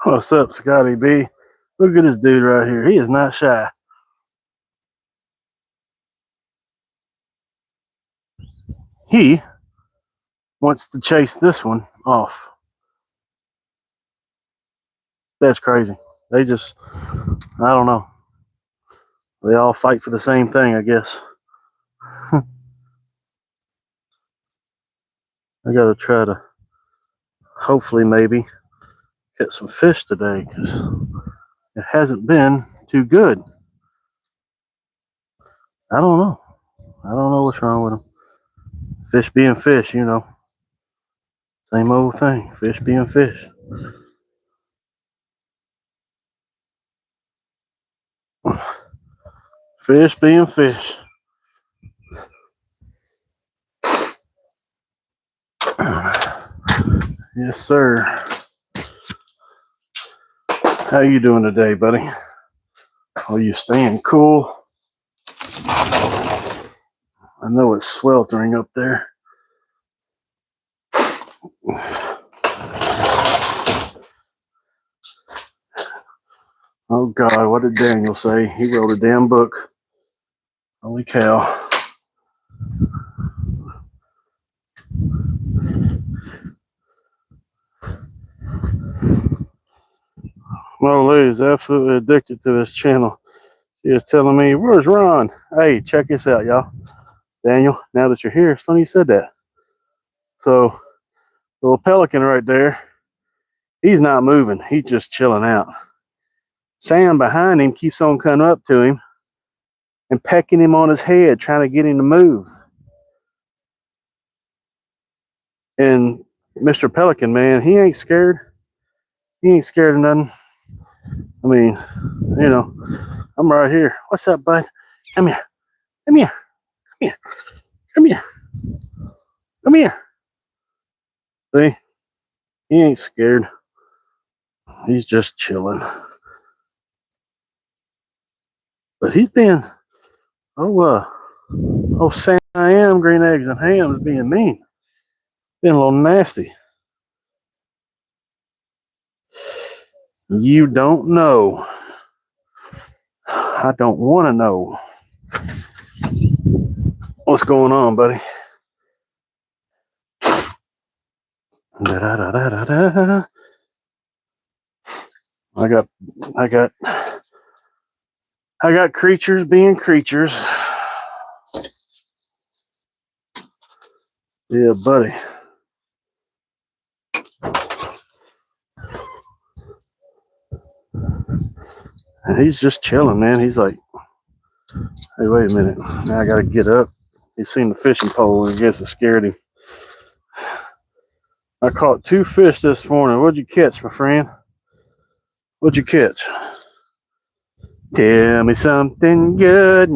What's up, Scotty B? Look at this dude right here. He is not shy. He wants to chase this one off. That's crazy. They just, I don't know. They all fight for the same thing, I guess. I gotta try to, hopefully, maybe get some fish today because it hasn't been too good. I don't know. I don't know what's wrong with them. Fish being fish, you know. Same old thing. Fish being fish. Fish being fish. Yes, sir. How you doing today, buddy? Are you staying cool? I know it's sweltering up there. Oh God, what did Daniel say? He wrote a damn book. Holy cow. Well, Lou's absolutely addicted to this channel. She is telling me, where's Ron? Hey, check this out, y'all. Daniel, now that you're here, it's funny you said that. So, little pelican right there, he's not moving. He's just chilling out. Sam behind him keeps on coming up to him and pecking him on his head, trying to get him to move. And Mr. Pelican, man, he ain't scared. He ain't scared of nothing. I mean, you know, I'm right here. What's up, bud? Come here. Come here. Come here. Come here. Come here. See? He ain't scared. He's just chilling. But he's been, Sam, I am green eggs and ham is being mean. Being a little nasty. You don't know. I don't want to know. What's going on, buddy? Da-da-da-da-da-da. I got creatures being creatures. Yeah, buddy. And he's just chilling, man. He's like, hey, wait a minute. Now I gotta get up. He seen the fishing pole and I guess it scared him. I caught 2 fish this morning. What'd you catch, my friend? What'd you catch? Tell me something good.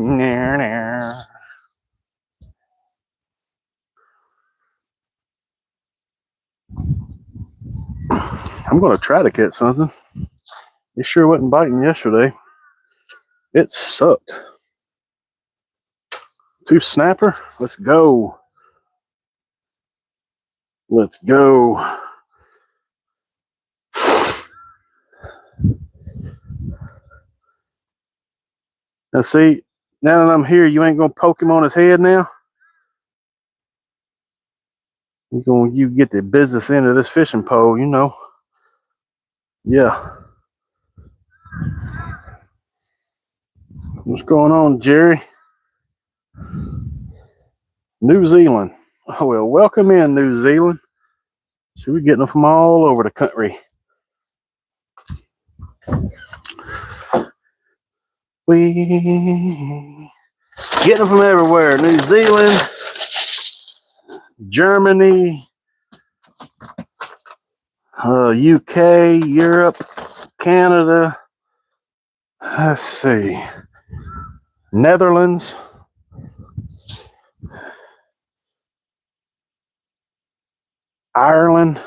I'm gonna try to catch something. He sure wasn't biting yesterday. It sucked. 2 snapper? Let's go. Let's go. Now see, now that I'm here, you ain't gonna poke him on his head now? You get the business end of this fishing pole, you know. Yeah. What's going on, Jerry? New Zealand. Oh, well, welcome in, New Zealand. So we're getting them from all over the country. We get them from everywhere. New Zealand, Germany, UK, Europe, Canada. Let's see. Netherlands. Ireland.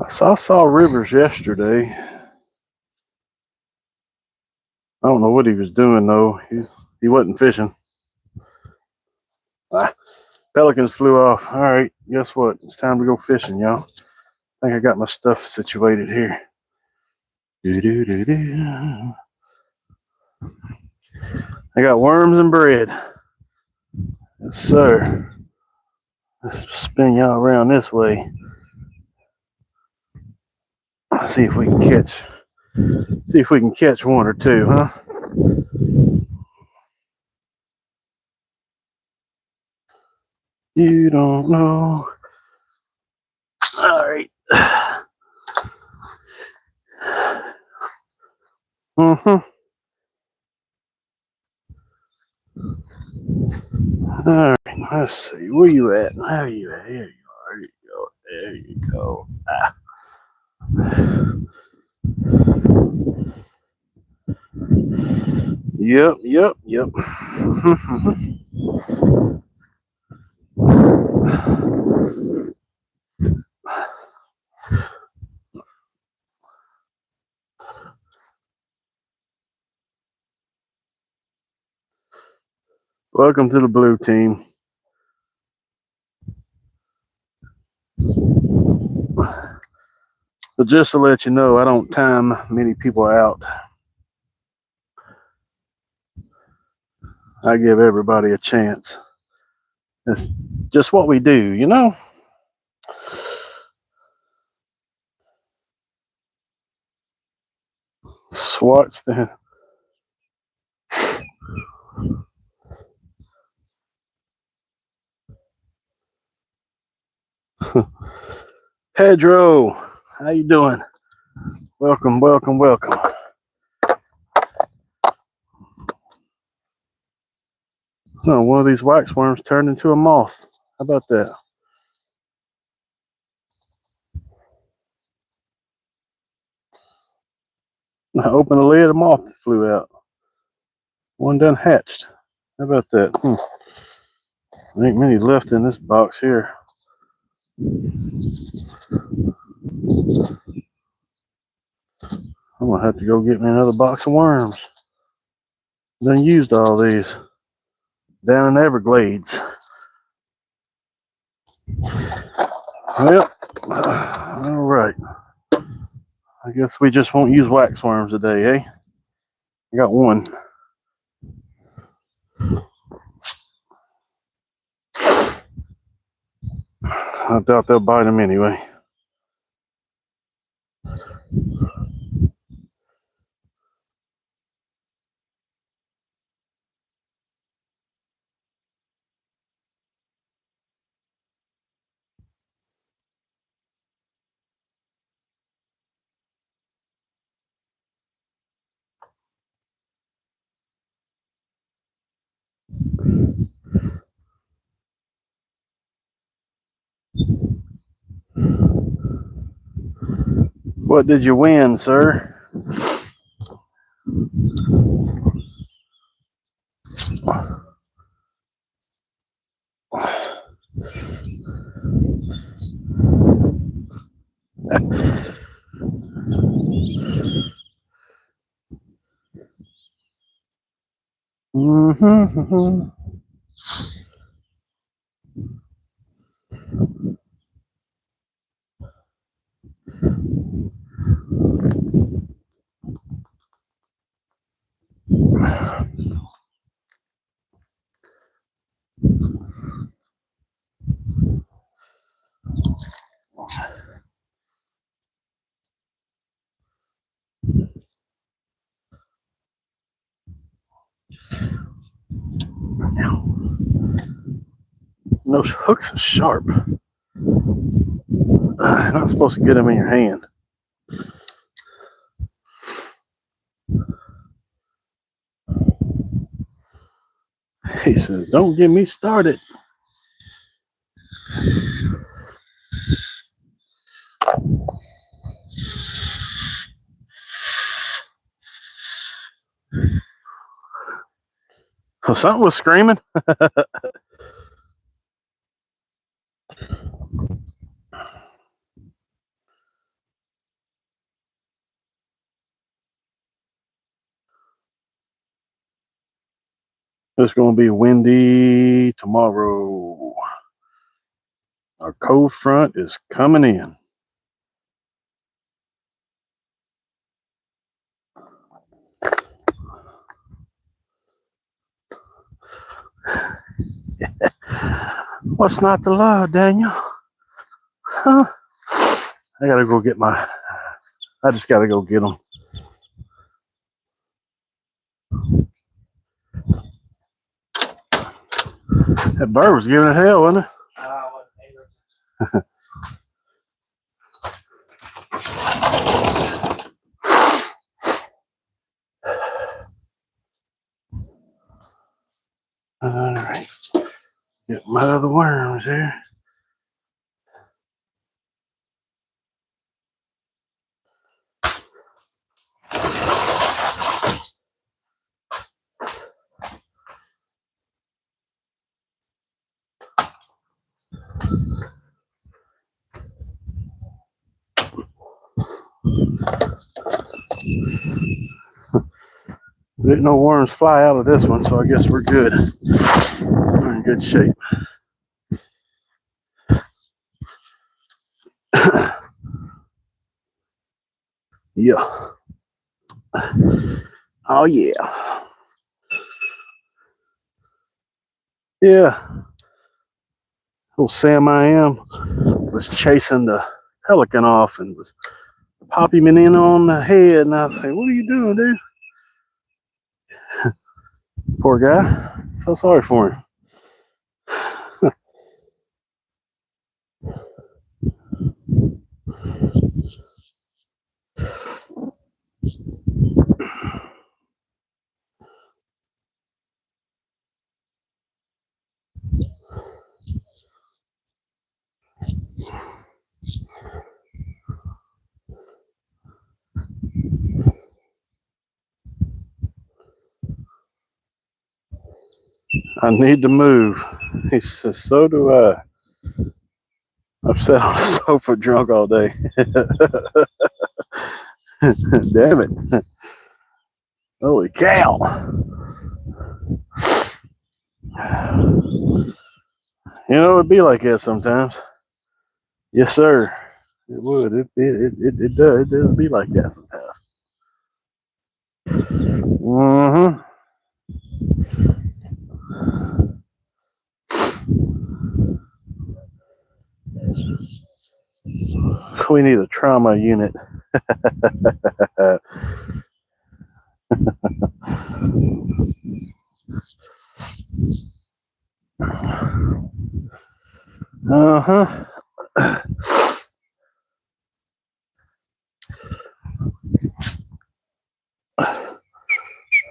So I saw Rivers yesterday. I don't know what he was doing though. He wasn't fishing. Pelicans flew off. All right, guess what? It's time to go fishing, y'all. I think I got my stuff situated here. Doo-doo-doo-doo. I got worms and bread. Yes, sir. Let's spin y'all around this way. Let's see if we can catch. See if we can catch one or two, huh? You don't know. All right. Mm-hmm. All right. Let's see. Where you at? There you at? There you are. There you go. There you go. Ah. Yep. Welcome to the blue team. But just to let you know, I don't time many people out. I give everybody a chance. It's just what we do, you know? Swats the Pedro, how you doing? Welcome. Oh, one of these waxworms turned into a moth. How about that? I opened the lid, a moth flew out. One done hatched. How about that? There ain't many left in this box here. I'm gonna have to go get me another box of worms. Done used all these down in the Everglades. Well, all right. I guess we just won't use wax worms today, eh? I got one. I doubt they'll bite them anyway. What did you win, sir? Mm-hmm. Those hooks are sharp. You're not supposed to get them in your hand. He says, "Don't get me started." Well, something was screaming. It's going to be windy tomorrow. Our cold front is coming in. What's not to love, Daniel? Huh? I gotta go get my. I just gotta go get them. That bird was giving it hell, wasn't it? All right. Get my other worms here. Didn't no worms fly out of this one, so I guess we're good. We're in good shape. Yeah. Oh yeah. Yeah. Little Sam I am was chasing the pelican off and was popping him in on the head, and I was like, "What are you doing, dude?" Poor guy. I feel sorry for him. I need to move. He says, "So do I." I've sat on the sofa drunk all day. Damn it. Holy cow. You know, it'd be like that sometimes. Yes, sir. It would. It does be like that sometimes. Mm-hmm. We need a trauma unit. Uh-huh.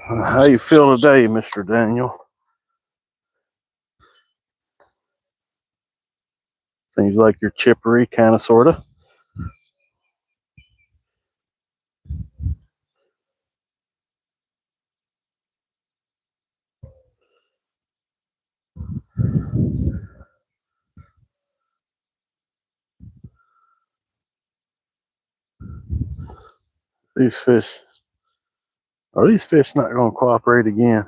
How you feel today, Mr. Daniel? Seems like you're chippery, kind of, sort of. These fish, are these fish not going to cooperate again?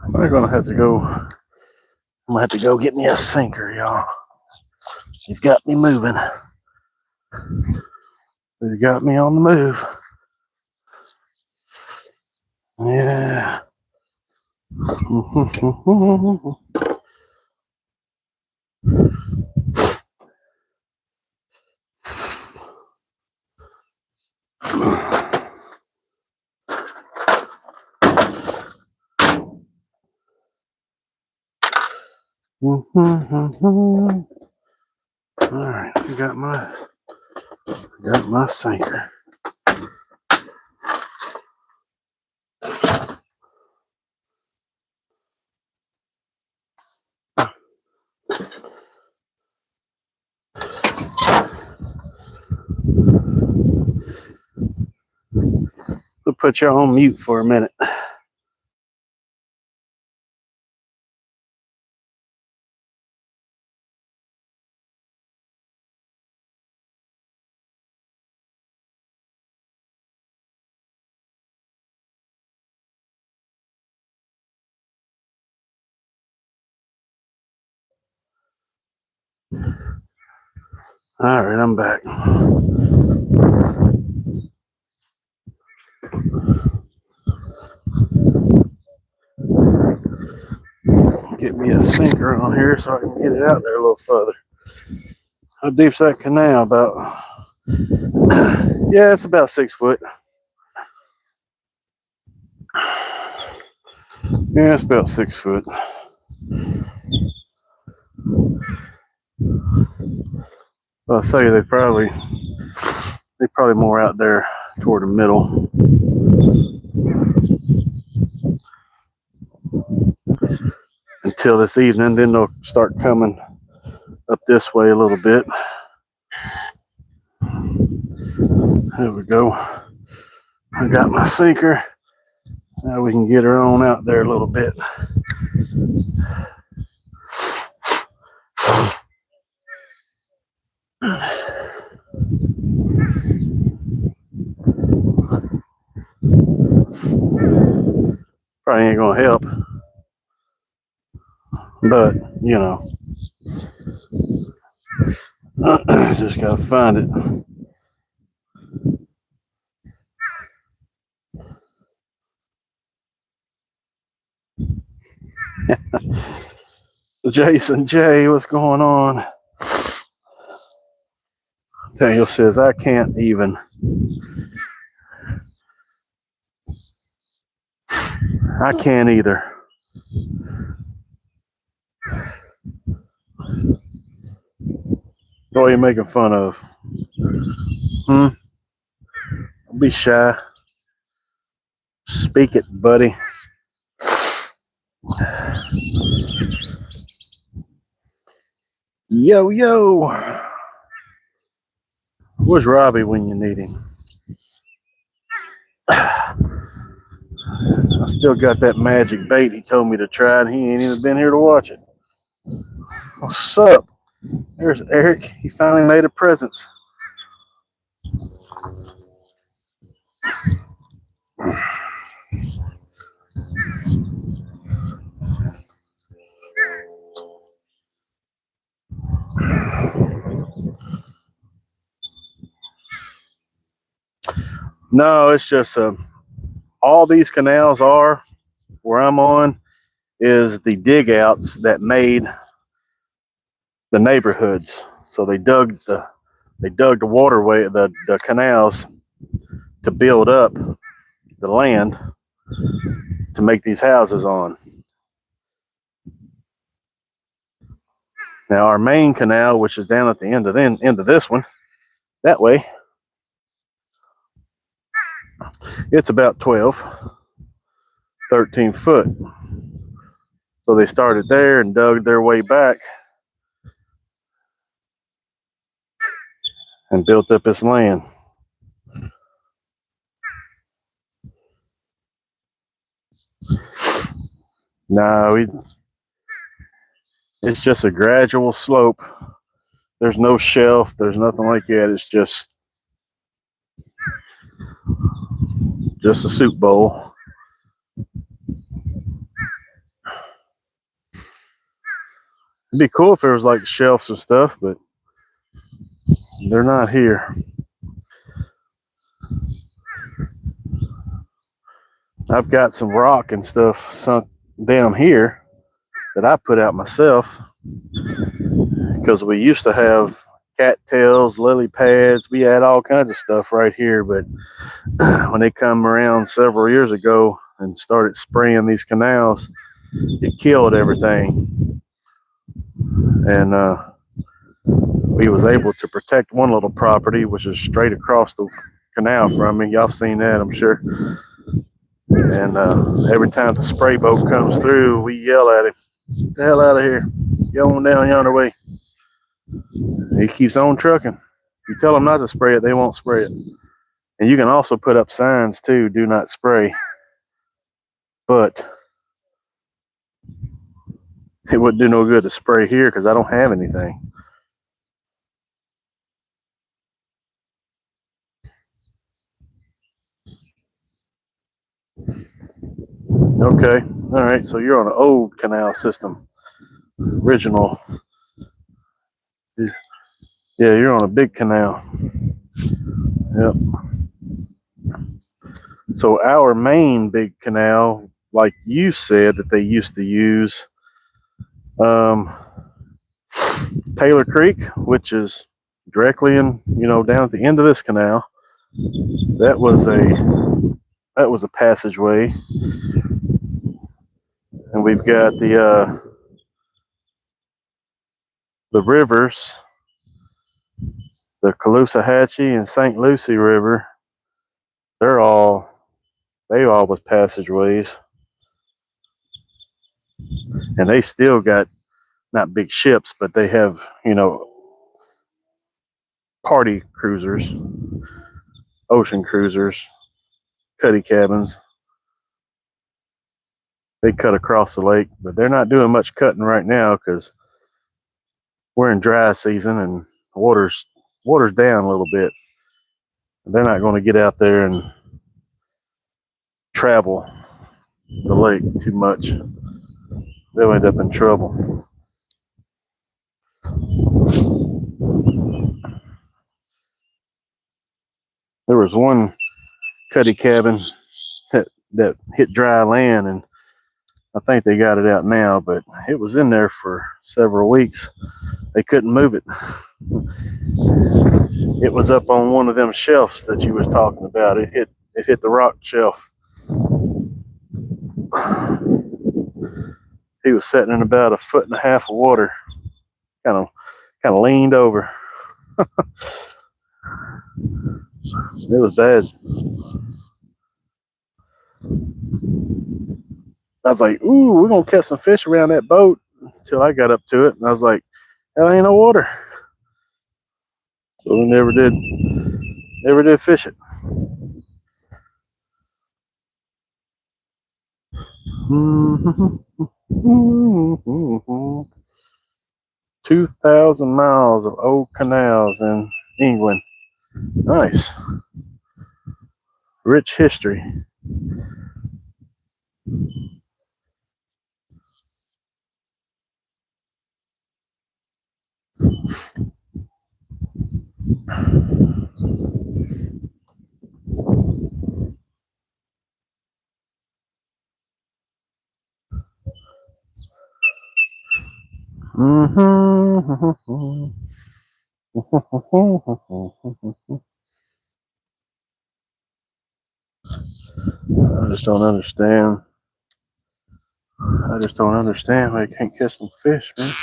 I'm going to have to go. I'm going to have to go get me a sinker, y'all. You've got me moving. You've got me on the move. Yeah. All right, I got my sinker. We'll put you on mute for a minute. All right, I'm back. Get me a sinker on here so I can get it out there a little further. How deep's that canal? About, yeah, it's about 6 foot. Yeah, it's about 6 foot. I'll say they probably more out there toward the middle. Until this evening, then they'll start coming up this way a little bit. There we go. I got my sinker. Now we can get her on out there a little bit. Probably ain't gonna help, but you know, just gotta find it. Jason J, what's going on? Daniel says I can't even. I can't either. What are you making fun of? Don't be shy. Speak it, buddy. Yo, yo. Where's Robbie when you need him? I still got that magic bait he told me to try, and he ain't even been here to watch it. What's up? There's Eric. He finally made a presence. No, it's just all these canals are where I'm on is the dig outs that made the neighborhoods. So they dug the waterway, the canals to build up the land to make these houses on. Now our main canal, which is down at the end of this one, that way, it's about 12, 13 foot. So they started there and dug their way back and built up this land. No, it's just a gradual slope. There's no shelf. There's nothing like that. It's just a soup bowl. It'd be cool if there was like shelves and stuff, but they're not here. I've got some rock and stuff sunk down here that I put out myself because we used to have cattails, lily pads. We had all kinds of stuff right here, but when they come around several years ago and started spraying these canals, it killed everything. And we was able to protect one little property, which is straight across the canal from me. Y'all seen that, I'm sure. And every time the spray boat comes through, we yell at him, "Get the hell out of here. Get on down yonder way." He keeps on trucking. You tell them not to spray it, they won't spray it. And you can also put up signs too, "Do not spray." But it wouldn't do no good to spray here because I don't have anything. Okay, all right, so you're on an old canal system. Original. Yeah, Yeah, you're on a big canal. Yep. So our main big canal, like you said, that they used to use, um, Taylor Creek, which is directly in, down at the end of this canal. That was a passageway, and we've got the rivers, the Caloosahatchee and St. Lucie River. They all was passageways, and they still got not big ships, but they have party cruisers, ocean cruisers, cuddy cabins. They cut across the lake, but they're not doing much cutting right now because we're in dry season and water's down a little bit. They're not going to get out there and travel the lake too much. They'll end up in trouble. There was one cuddy cabin that hit dry land, and I think they got it out now, but it was in there for several weeks. They couldn't move it. It was up on one of them shelves that you was talking about. It hit the rock shelf. He was sitting in about 1.5 feet of water, kind of leaned over. It was bad. I was like, "Ooh, we're gonna catch some fish around that boat." Until I got up to it, and I was like, "Hell, ain't no water." So we never did fish it. 2,000 miles of old canals in England. Nice. Rich history. I just don't understand. I just don't understand why you can't catch some fish, man.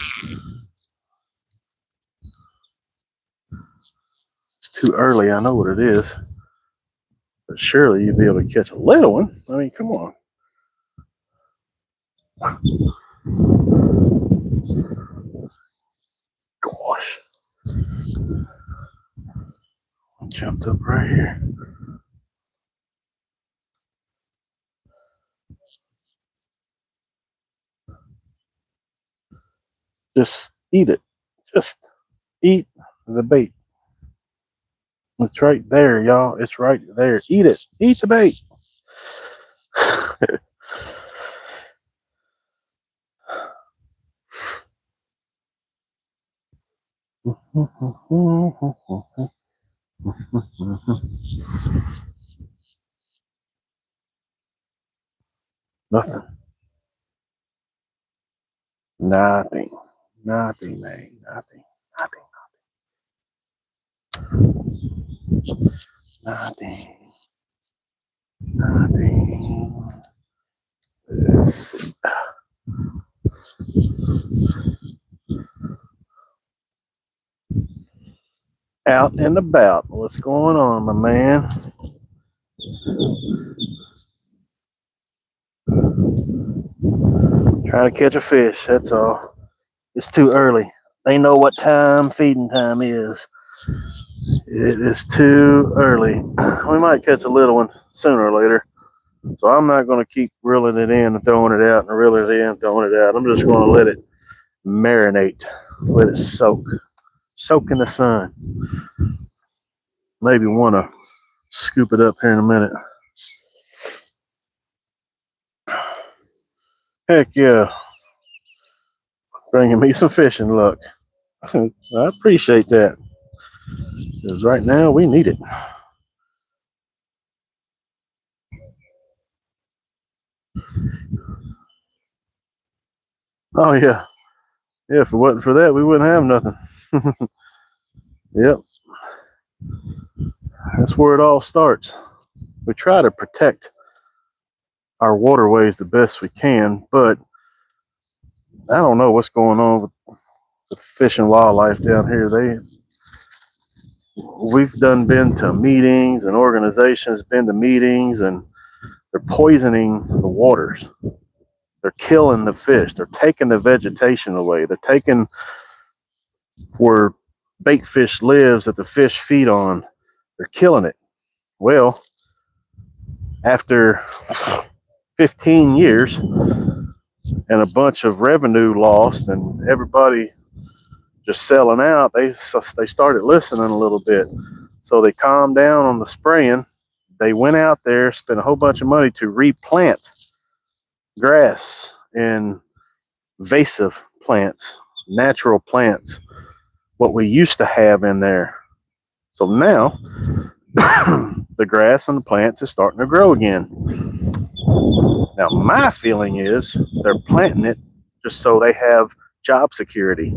It's too early. I know what it is. But surely you'd be able to catch a little one. I mean, come on. Gosh. I jumped up right here. Just eat it. Just eat the bait. It's right there, y'all. It's right there. Eat it. Eat the bait. Nothing. Nothing. Nothing, man. Nothing. Nothing. Nothing. Nothing. Let's see. Out and about. What's going on, my man? Trying to catch a fish, that's all. It's too early. They know what time feeding time is. It is too early. We might catch a little one sooner or later. So I'm not going to keep reeling it in and throwing it out and reeling it in and throwing it out. I'm just going to let it marinate, let it soak in the sun. Maybe want to scoop it up here in a minute. Heck yeah. Bringing me some fishing luck. I appreciate that. Because right now we need it. Oh yeah. Yeah, if it wasn't for that, we wouldn't have nothing. Yep. That's where it all starts. We try to protect our waterways the best we can, but I don't know what's going on with fish and wildlife down here. We've been to meetings and organizations been to meetings, and they're poisoning the waters. They're killing the fish. They're taking the vegetation away. They're taking where bait fish lives that the fish feed on. They're killing it. Well, after 15 years and a bunch of revenue lost and everybody just selling out, they started listening a little bit. So they calmed down on the spraying. They went out there, spent a whole bunch of money to replant grass and invasive plants, natural plants, what we used to have in there. So now the grass and the plants is starting to grow again. Now my feeling is they're planting it just so they have job security,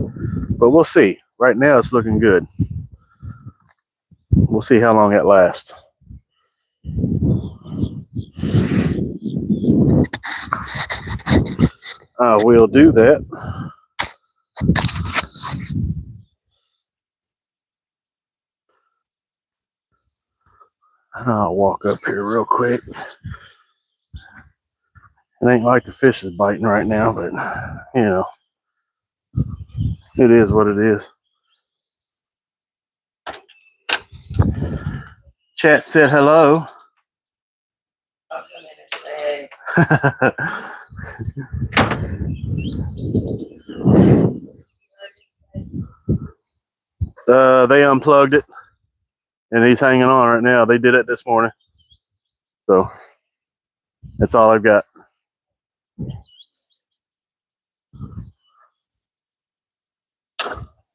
but we'll see. Right now it's looking good. We'll see how long it lasts. I will do that. I'll walk up here real quick. It ain't like the fish is biting right now, but you know, it is what it is. Chat said hello. They unplugged it and he's hanging on right now. They did it this morning. So that's all I've got.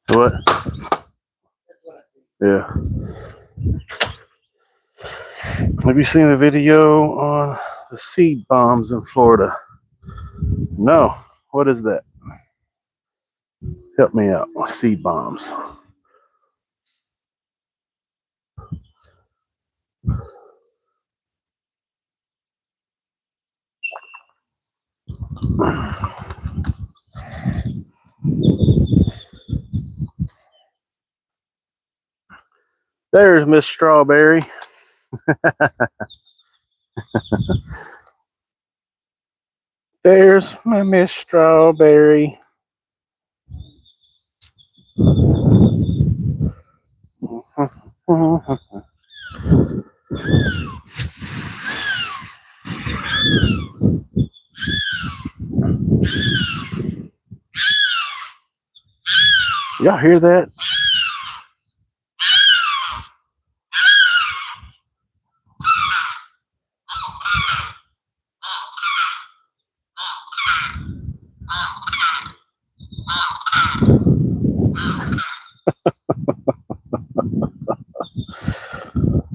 What? Yeah. Have you seen the video on the seed bombs in Florida? No. What is that? Help me out. Seed bombs. There's Miss Strawberry. There's my Miss Strawberry. Y'all hear that?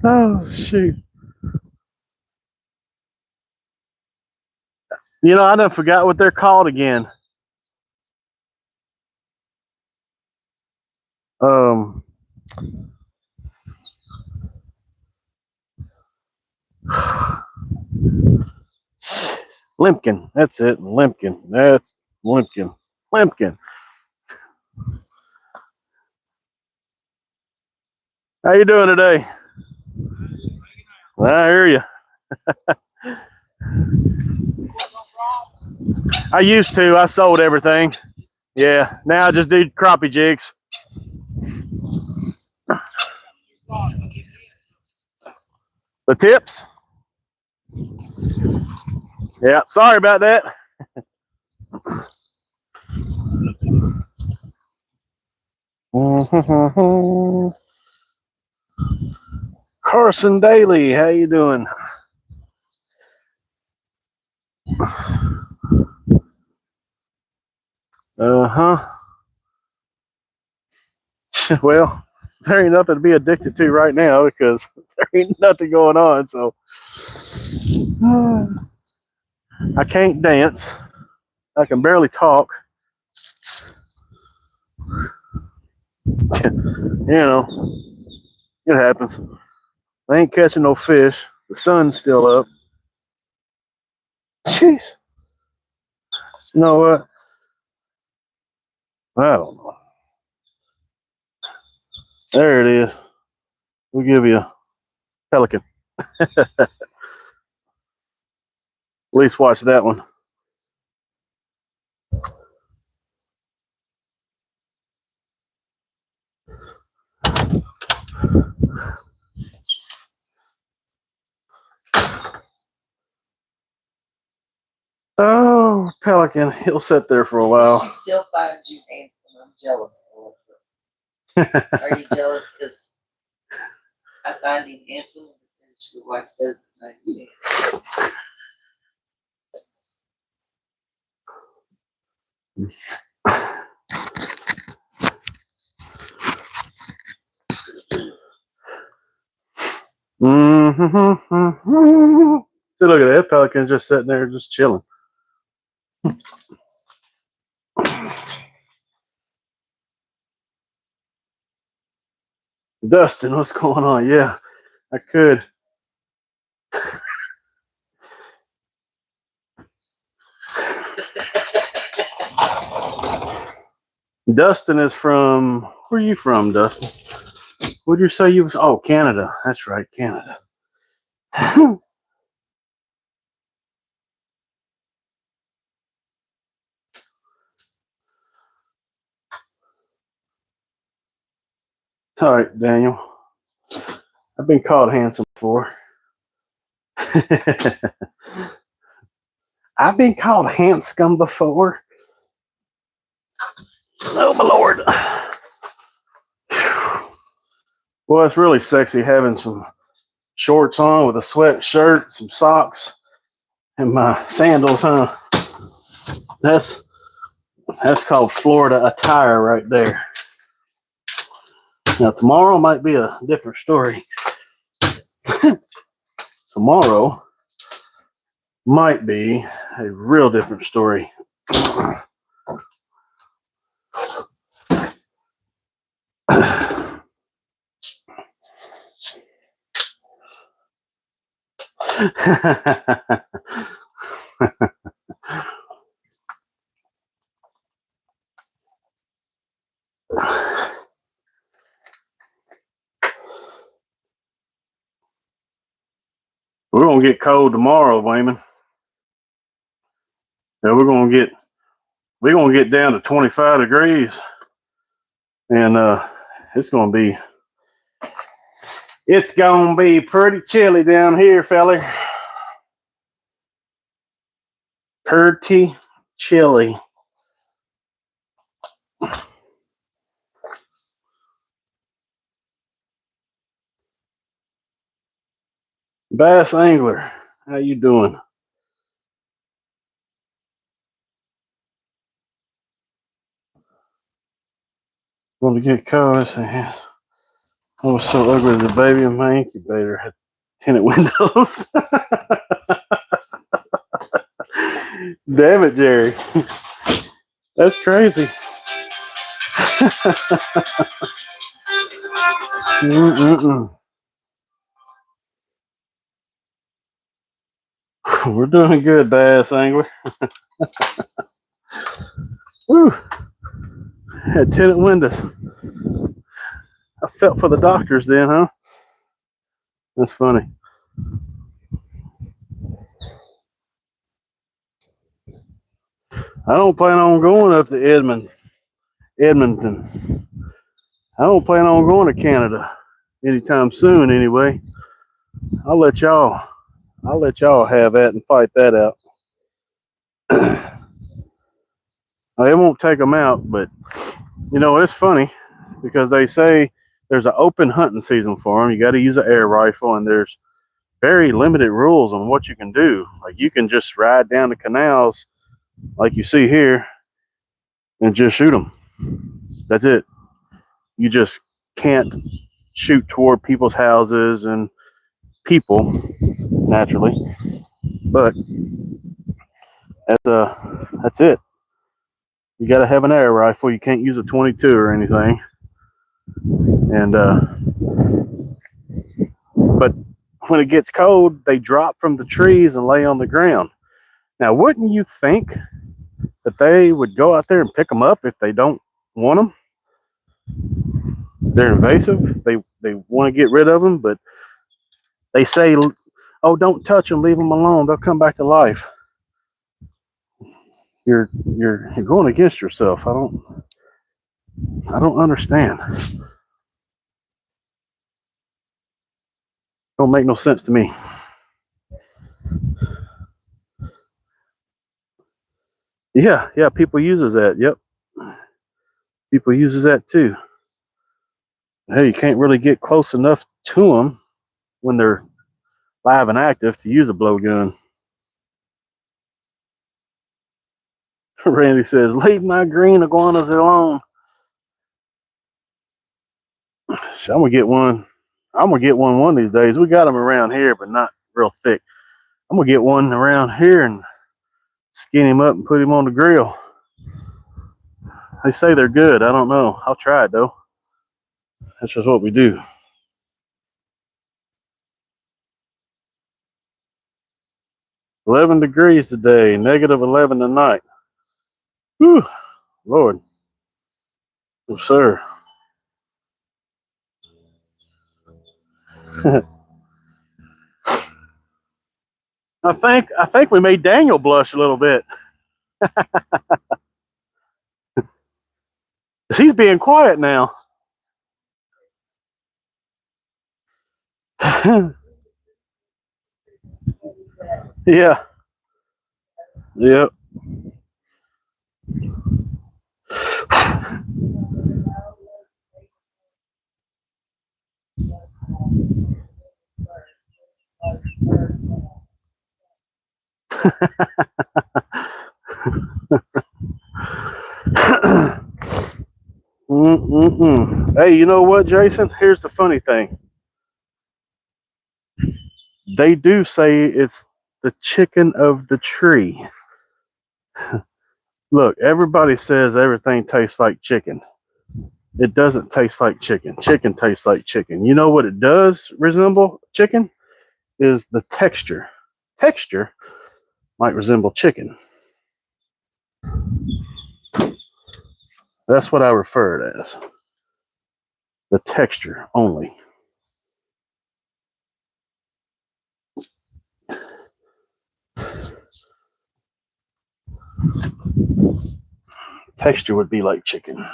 Oh, shoot. You know, I done forgot what they're called again. Limpkin. That's it. Limpkin. That's Limpkin. Limpkin. How you doing today? I hear you. I used to. I sold everything. Yeah. Now I just do crappie jigs. The tips? Yeah. Sorry about that. Carson Daly, how you doing? Uh-huh. Well, there ain't nothing to be addicted to right now because there ain't nothing going on. So I can't dance. I can barely talk. You know, it happens. I ain't catching no fish. The sun's still up. Jeez. You know what? I don't know. There it is. We'll give you a pelican. At least watch that one. Oh, pelican. He'll sit there for a while. She still finds you handsome. I'm jealous, Melissa. Are you jealous because I find him handsome and your wife doesn't find you handsome? Mm-hmm. See, look at that pelican just sitting there, just chilling. Dustin, what's going on? Yeah, I could. Dustin is from, where are you from, Dustin? What did you say you was? Oh, Canada. That's right, Canada. All right, Daniel. I've been called handsome before. I've been called handsome before. Oh, my Lord. Well, it's really sexy having some shorts on with a sweatshirt, some socks, and my sandals, huh? That's called Florida attire right there. Now, tomorrow might be a different story. Tomorrow might be a real different story. We're gonna get cold tomorrow, Wayman. Yeah, we're gonna get down to 25 degrees, and it's gonna be pretty chilly down here, fella. Pretty chilly. Bass Angler, how you doing? Want to get cold? I was so ugly as a baby in my incubator. Had tinted windows. Damn it, Jerry. That's crazy. We're doing good, Bass Angler. Woo. Had tinted windows. I felt for the doctors then, huh? That's funny. I don't plan on going up to Edmonton. I don't plan on going to Canada anytime soon. Anyway, I'll let y'all have that and fight that out. It won't take them out, but you know it's funny because they say there's an open hunting season for them. You got to use an air rifle, and there's very limited rules on what you can do. Like you can just ride down the canals, like you see here, and just shoot them. That's it. You just can't shoot toward people's houses and people naturally, but that's it. You got to have an air rifle. You can't use a 22 or anything. And but when it gets cold, they drop from the trees and lay on the ground. Now, wouldn't you think that they would go out there and pick them up if they don't want them? They're invasive. They want to get rid of them, but they say, "Oh, don't touch them. Leave them alone. They'll come back to life." You're going against yourself. I don't understand. Don't make no sense to me. Yeah, people uses that. Yep, people uses that too. Hey, you can't really get close enough to them when they're live and active to use a blowgun. Randy says, "Leave my green iguanas alone." I'm gonna get one. I'm gonna get one of these days. We got them around here, but not real thick. I'm gonna get one around here and skin him up and put him on the grill. They say they're good. I don't know. I'll try it though. That's just what we do. 11 degrees today, -11 tonight. Whew, Lord. Yes, sir. I think we made Daniel blush a little bit. He's being quiet now. Yeah. Yep. Hey, you know what, Jason? Here's the funny thing. They do say it's the chicken of the tree. Look, everybody says everything tastes like chicken. It doesn't taste like chicken. Chicken tastes like chicken. You know what it does resemble chicken? Is the texture. Texture might resemble chicken. That's what I refer it as. The texture only. Texture would be like chicken.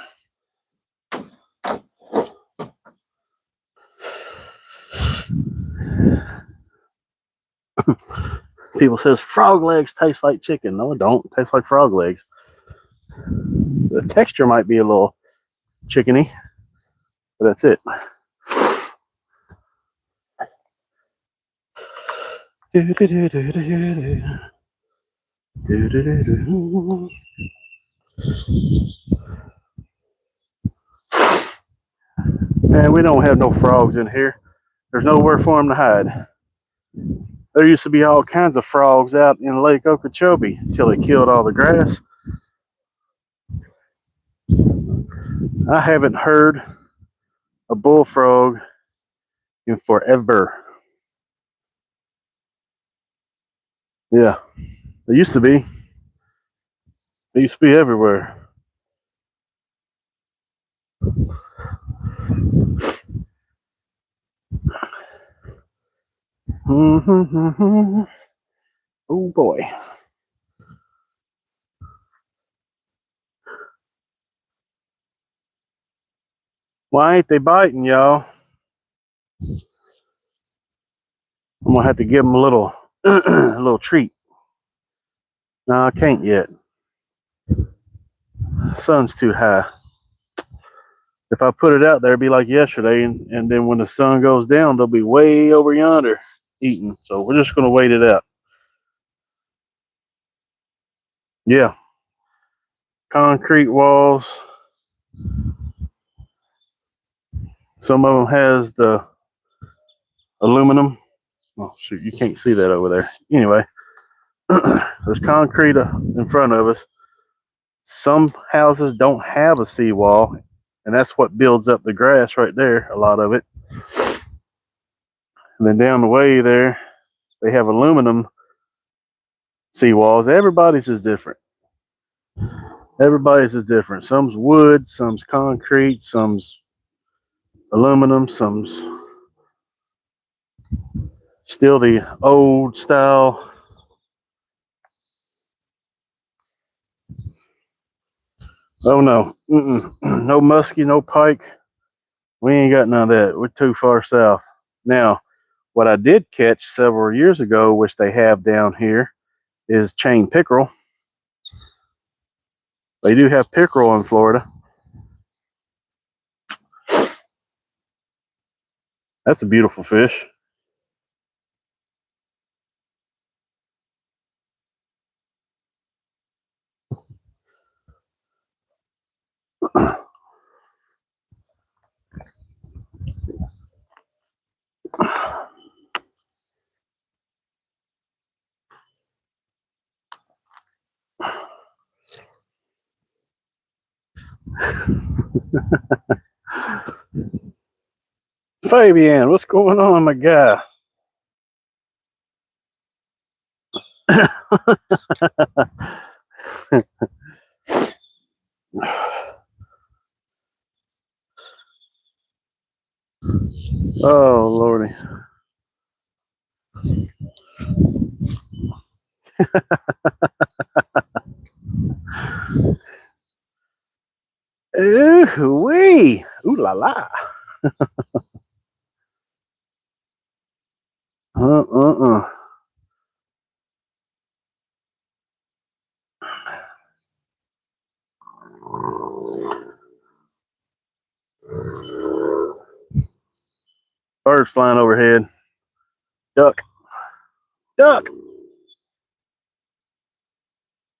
People says frog legs taste like chicken. No, it don't. It tastes like frog legs. The texture might be a little chickeny, but that's it. Man, we don't have no frogs in here. There's nowhere for them to hide. There used to be all kinds of frogs out in Lake Okeechobee until they killed all the grass. I haven't heard a bullfrog in forever. Yeah, they used to be. They used to be everywhere. Oh boy. Why ain't they biting, y'all? I'm gonna have to give them a little, a little treat. No, I can't yet. Sun's too high. If I put it out there, it'd be like yesterday, and then when the sun goes down, they'll be way over yonder eating. So we're just gonna wait it out. Yeah, concrete walls. Some of them has the aluminum. Oh shoot, you can't see that over there. Anyway, there's concrete in front of us. Some houses don't have a seawall, and that's what builds up the grass right there, a lot of it. And then down the way there, they have aluminum seawalls. Everybody's is different. Everybody's is different. Some's wood, some's concrete, some's aluminum, some's still the old style. Oh no, no muskie, no pike. We ain't got none of that. We're too far south. Now, what I did catch several years ago, which they have down here, is chain pickerel. They do have pickerel in Florida. That's a beautiful fish. Fabian, what's going on, my guy? Oh lordy. Ooh wee. Ooh la la. Uh. Birds flying overhead. Duck. Duck.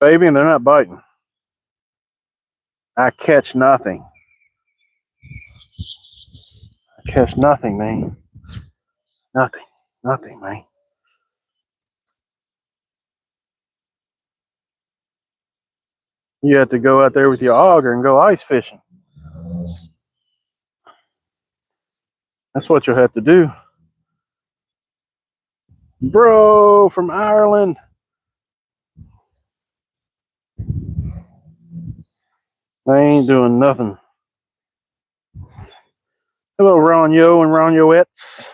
Baby, and they're not biting. I catch nothing. I catch nothing, man. Nothing. Nothing, man. You have to go out there with your auger and go ice fishing. That's what you'll have to do. Bro from Ireland. I ain't doing nothing. Hello, Ronyo and Ronyoettes.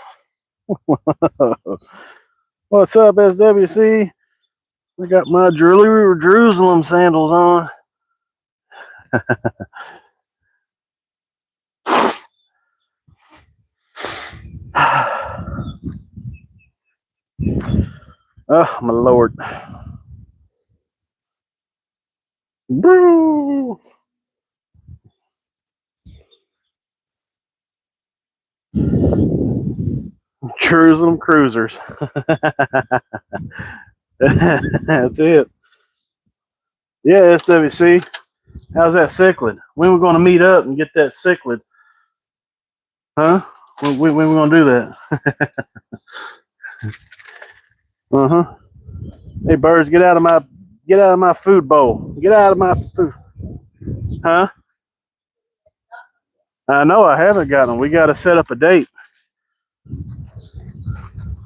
What's up, SWC? I got my Jerusalem sandals on. Oh, my Lord. Boo! Jerusalem cruisers. That's it. Yeah, SWC. How's that cichlid? When we going to meet up and get that cichlid? Huh? When we going to do that? Uh-huh. Hey, birds, get out of my food bowl. Get out of my food. Huh? I know I haven't gotten them. We got to set up a date.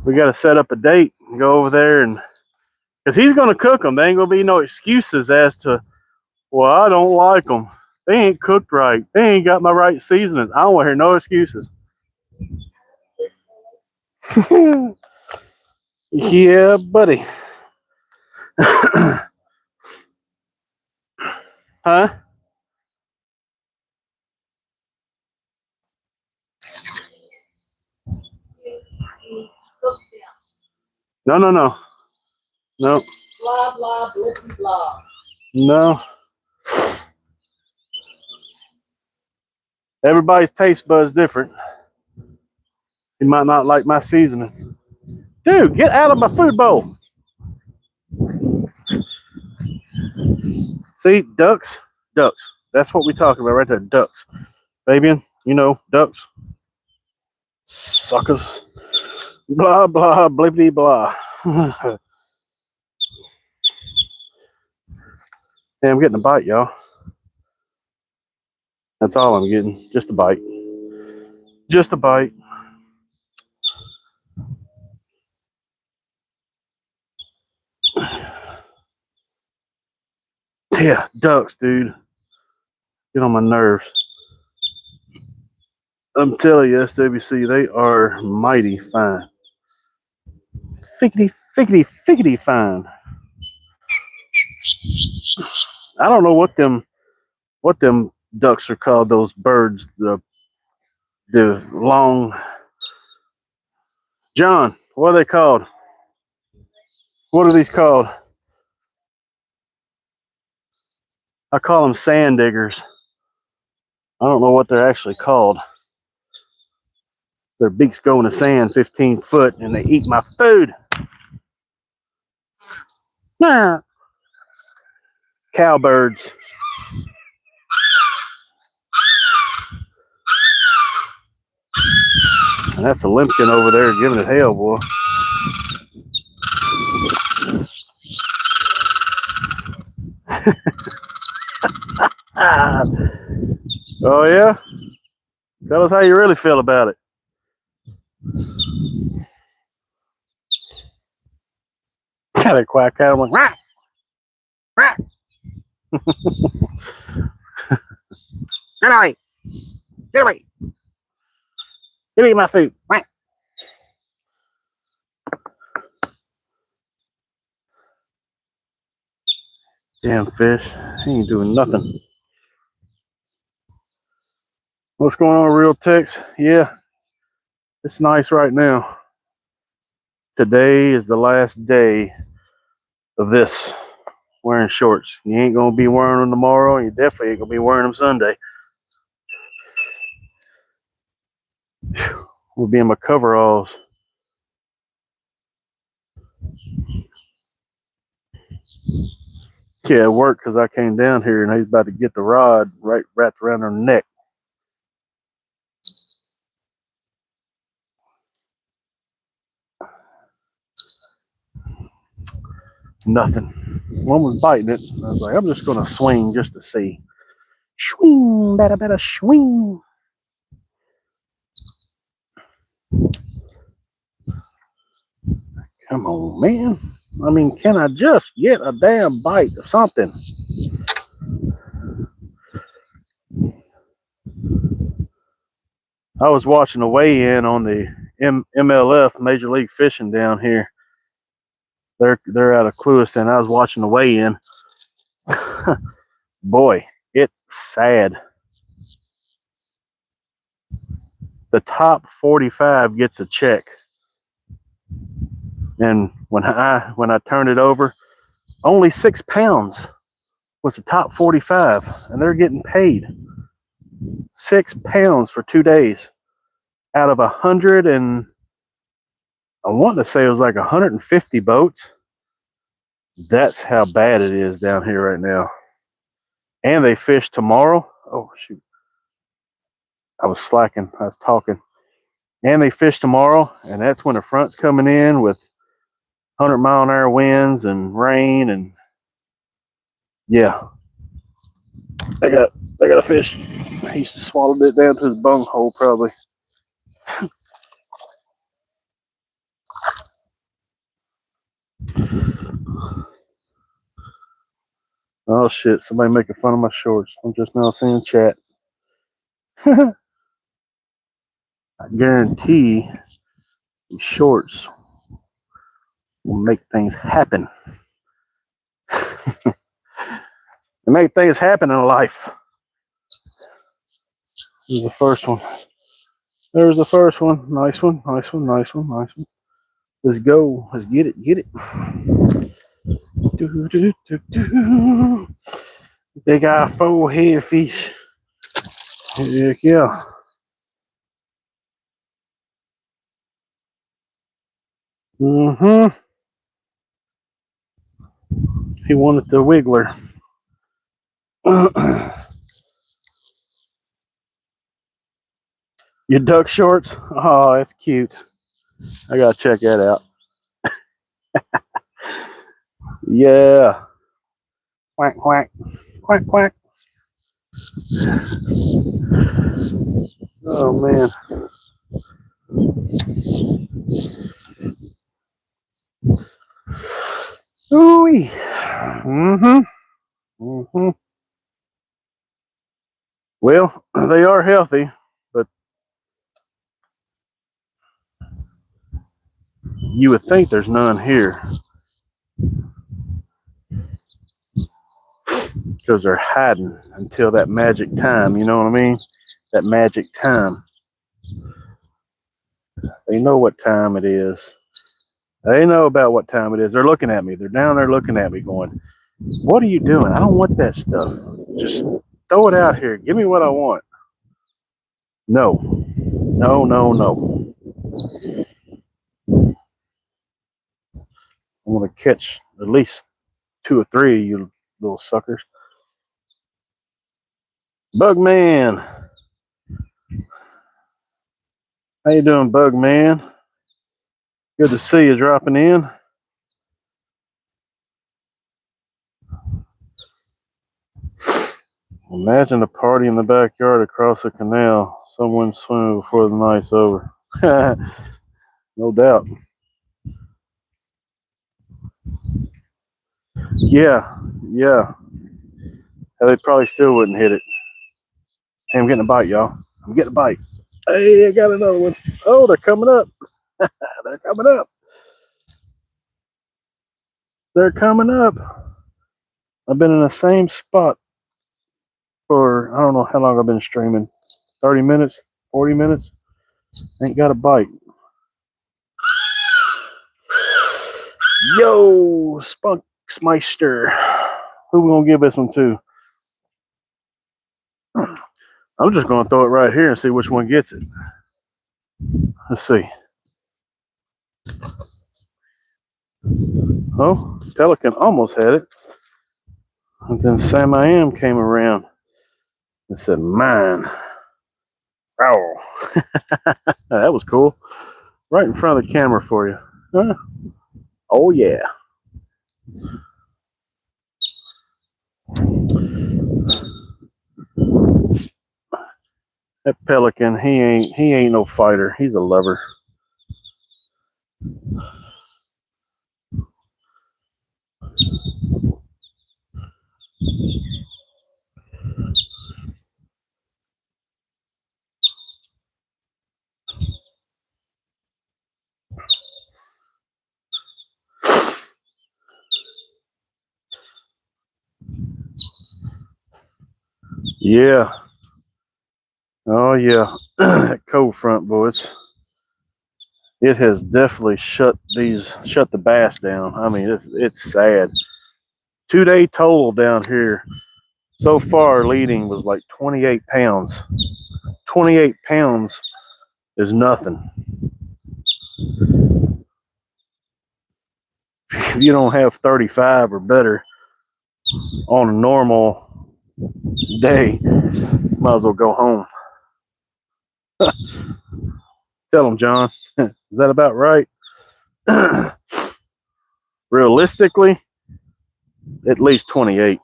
We got to set up a date and go over there, and because he's going to cook them. There ain't going to be no excuses as to, well, I don't like them. They ain't cooked right. They ain't got my right seasonings. I don't want to hear no excuses. Yeah, buddy. Huh? No. No. Blah, blah, blippy, blah. No. Everybody's taste bud's different. You might not like my seasoning. Dude, get out of my food bowl. See, ducks. That's what we talking about right there. Ducks. Fabian, you know, ducks. Suckers. Blah, blah, blibbity, blah. Yeah, I'm getting a bite, y'all. That's all I'm getting. Just a bite. Just a bite. Yeah, ducks, dude. Get on my nerves. I'm telling you, SWC, they are mighty fine. Figgity, figgity, figgity fine. I don't know what them ducks are called. Those birds, the long. John, what are they called? What are these called? I call them sand diggers. I don't know what they're actually called. Their beaks go in the sand 15 foot and they eat my food. Nah. Cowbirds. And that's a limpkin over there giving it hell, boy. Ah. Oh, yeah? Tell us how you really feel about it. Got a quack out. I'm like, rah, rah. Get away. Get away. Get me my food. Rah. Damn fish. He ain't doing nothing. What's going on, Real Tex? Yeah, it's nice right now. Today is the last day of this wearing shorts. You ain't gonna be wearing them tomorrow, and you definitely ain't gonna be wearing them Sunday. We'll be in my coveralls. Yeah, it worked because I came down here and he's about to get the rod right wrapped around her neck. Nothing. One was biting it. I was like, I'm just gonna swing just to see. Swing, better swing. Come on, man. I mean, can I just get a damn bite of something? I was watching the weigh-in on the MLF Major League Fishing down here. They're out of Clewiston. I was watching the weigh-in. Boy, it's sad. The top 45 gets a check, and when I turned it over, only 6 pounds was the top 45, and they're getting paid 6 pounds for 2 days out of 100 and I want to say it was like 150 boats. That's how bad it is down here right now. And they fish tomorrow. Oh shoot, I was slacking. I was talking. And they fish tomorrow, and that's when the front's coming in with 100-mile-an-hour winds and rain, and yeah, they got a fish. He swallowed it down to his bunghole probably. Oh shit! Somebody making fun of my shorts. I'm just now seeing chat. I guarantee these shorts will make things happen. They make things happen in life. Here's the first one. There's the first one. Nice one. Nice one. Nice one. Nice one. Let's go. Let's get it. Get it. Do, do, do, do. Big eye 4 head fish. Heck yeah. Mm-hmm. He wanted the wiggler. Your duck shorts? Oh, that's cute. I gotta check that out. Yeah. Quack, quack. Quack, quack. Oh, man. Ooh-wee. Mm-hmm. Mm-hmm. Well, they are healthy, but you would think there's none here because they're hiding until that magic time. You know what I mean? That magic time. They know what time it is. They know about what time it is. They're looking at me. They're down there looking at me going, what are you doing? I don't want that stuff. Just throw it out here. Give me what I want. No. No, no, no. I'm going to catch at least 2 or 3 of you little suckers. Bugman. How you doing, Bugman? Good to see you dropping in. Imagine a party in the backyard across a canal. Someone swimming before the night's over. No doubt. Yeah, yeah. They probably still wouldn't hit it. Hey, I'm getting a bite, y'all. I'm getting a bite. Hey, I got another one. Oh, they're coming up. They're coming up. They're coming up. I've been in the same spot for, I don't know how long I've been streaming. 30 minutes, 40 minutes. Ain't got a bite. Yo, Spunksmeister. Who we gonna give this one to? I'm just gonna throw it right here and see which one gets it. Let's see. Oh, Pelican almost had it. And then Sam I Am came around and said, mine. Oh, that was cool. Right in front of the camera for you. Huh? Oh, yeah. That Pelican, he ain't no fighter. He's a lover. Yeah. Oh, yeah. That cold front, boys. It has definitely shut the bass down. I mean, it's sad. 2-day total down here so far leading was like 28 pounds. 28 pounds is nothing. If you don't have 35 or better on a normal day, might as well go home. Tell them, John. Is that about right? Realistically, at least 28.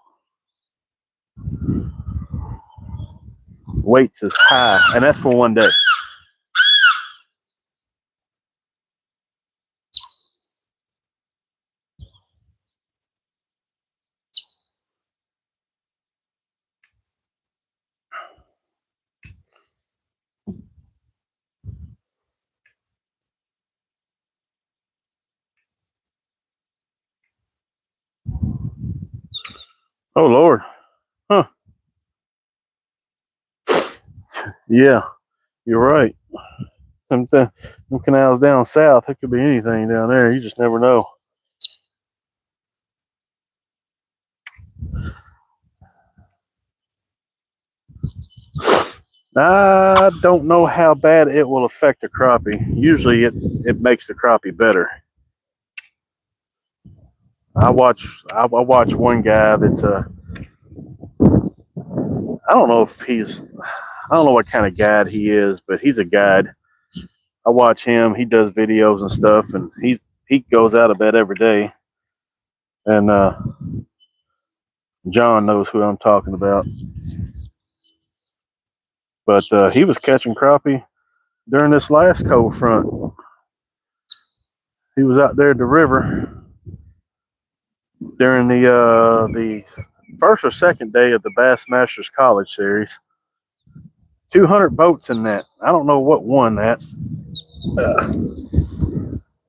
Weights is high, and that's for one day. Oh, Lord. Huh. Yeah, you're right. Them canals down south, it could be anything down there. You just never know. I don't know how bad it will affect a crappie. Usually it makes the crappie better. I watch one guy that's I don't know if he's I don't know what kind of guide he is, but he's a guide. I watch him. He does videos and stuff, and he goes out of bed every day. And John knows who I'm talking about. But he was catching crappie during this last cold front. He was out there at the river during the first or second day of the Bassmasters College Series. 200 boats in that. I don't know what won that.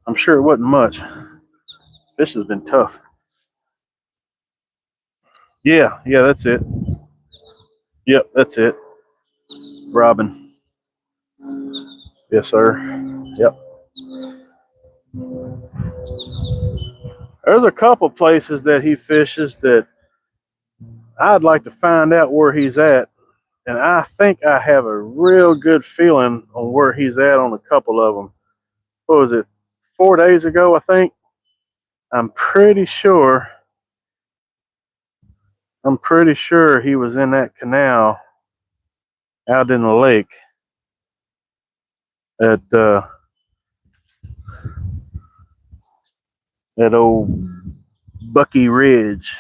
I'm sure it wasn't much. Fish has been tough. Yeah, that's it. Yep, that's it. Robin. Yes, sir. Yep. There's a couple places that he fishes that I'd like to find out where he's at. And I think I have a real good feeling on where he's at on a couple of them. What was it? 4 days ago, I think. I'm pretty sure he was in that canal out in the lake at old Bucky Ridge.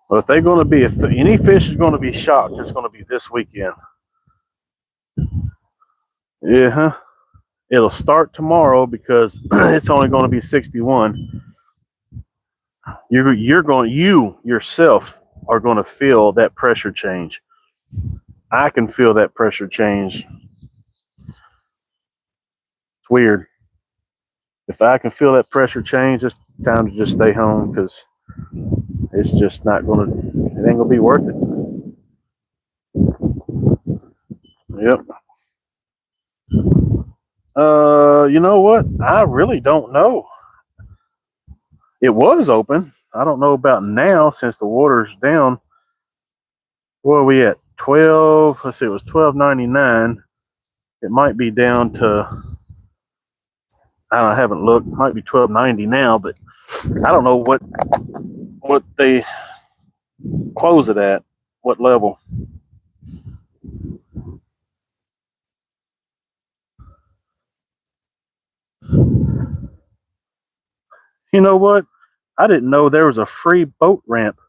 Well, if they're going to be, if any fish is going to be shocked, it's going to be this weekend. Yeah, it'll start tomorrow because it's only going to be 61. You yourself are going to feel that pressure change. I can feel that pressure change. It's weird. If I can feel that pressure change, it's time to just stay home because it's just not going to, it ain't going to be worth it. Yep. You know what? I really don't know. It was open. I don't know about now since the water's down. Where are we at? 12. Let's see. It was 12.99. It might be down to. I haven't looked. It might be 12.90 now, but I don't know what they close it at. What level? You know what? I didn't know there was a free boat ramp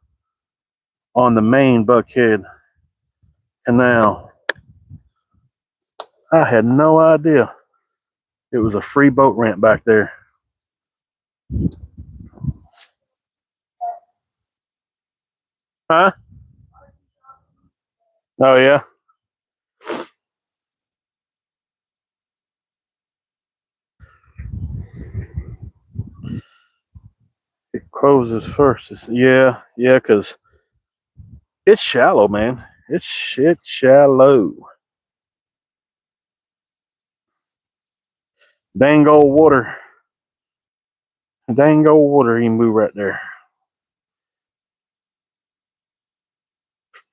on the main Buckhead Canal. I had no idea it was a free boat ramp back there. Huh? Oh yeah. It closes first. Yeah, because it's shallow, man. It's shallow. Dang old water. Dang old water he move right there.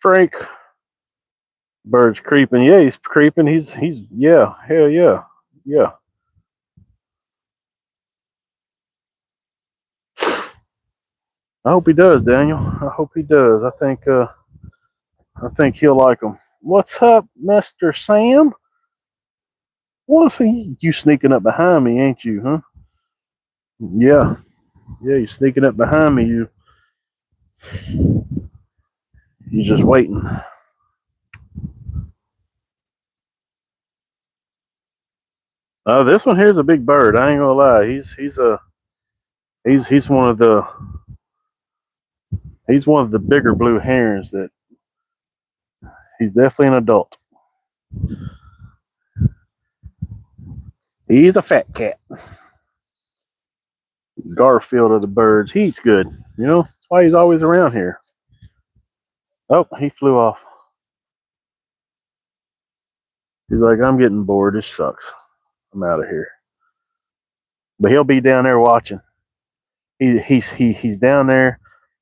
Frank. Bird's creeping. Yeah, he's creeping. He's yeah, hell yeah. Yeah. I hope he does, Daniel. I hope he does. I think he'll like him. What's up, Mr. Sam? What's he? You sneaking up behind me, ain't you, huh? Yeah. Yeah, you sneaking up behind me. You just waiting. This one here's a big bird. I ain't gonna lie. He's one of the bigger blue herons that he's definitely an adult. He's a fat cat. Garfield of the birds. He eats good. You know, that's why he's always around here. Oh, he flew off. He's like, I'm getting bored. This sucks. I'm out of here. But he'll be down there watching. He's down there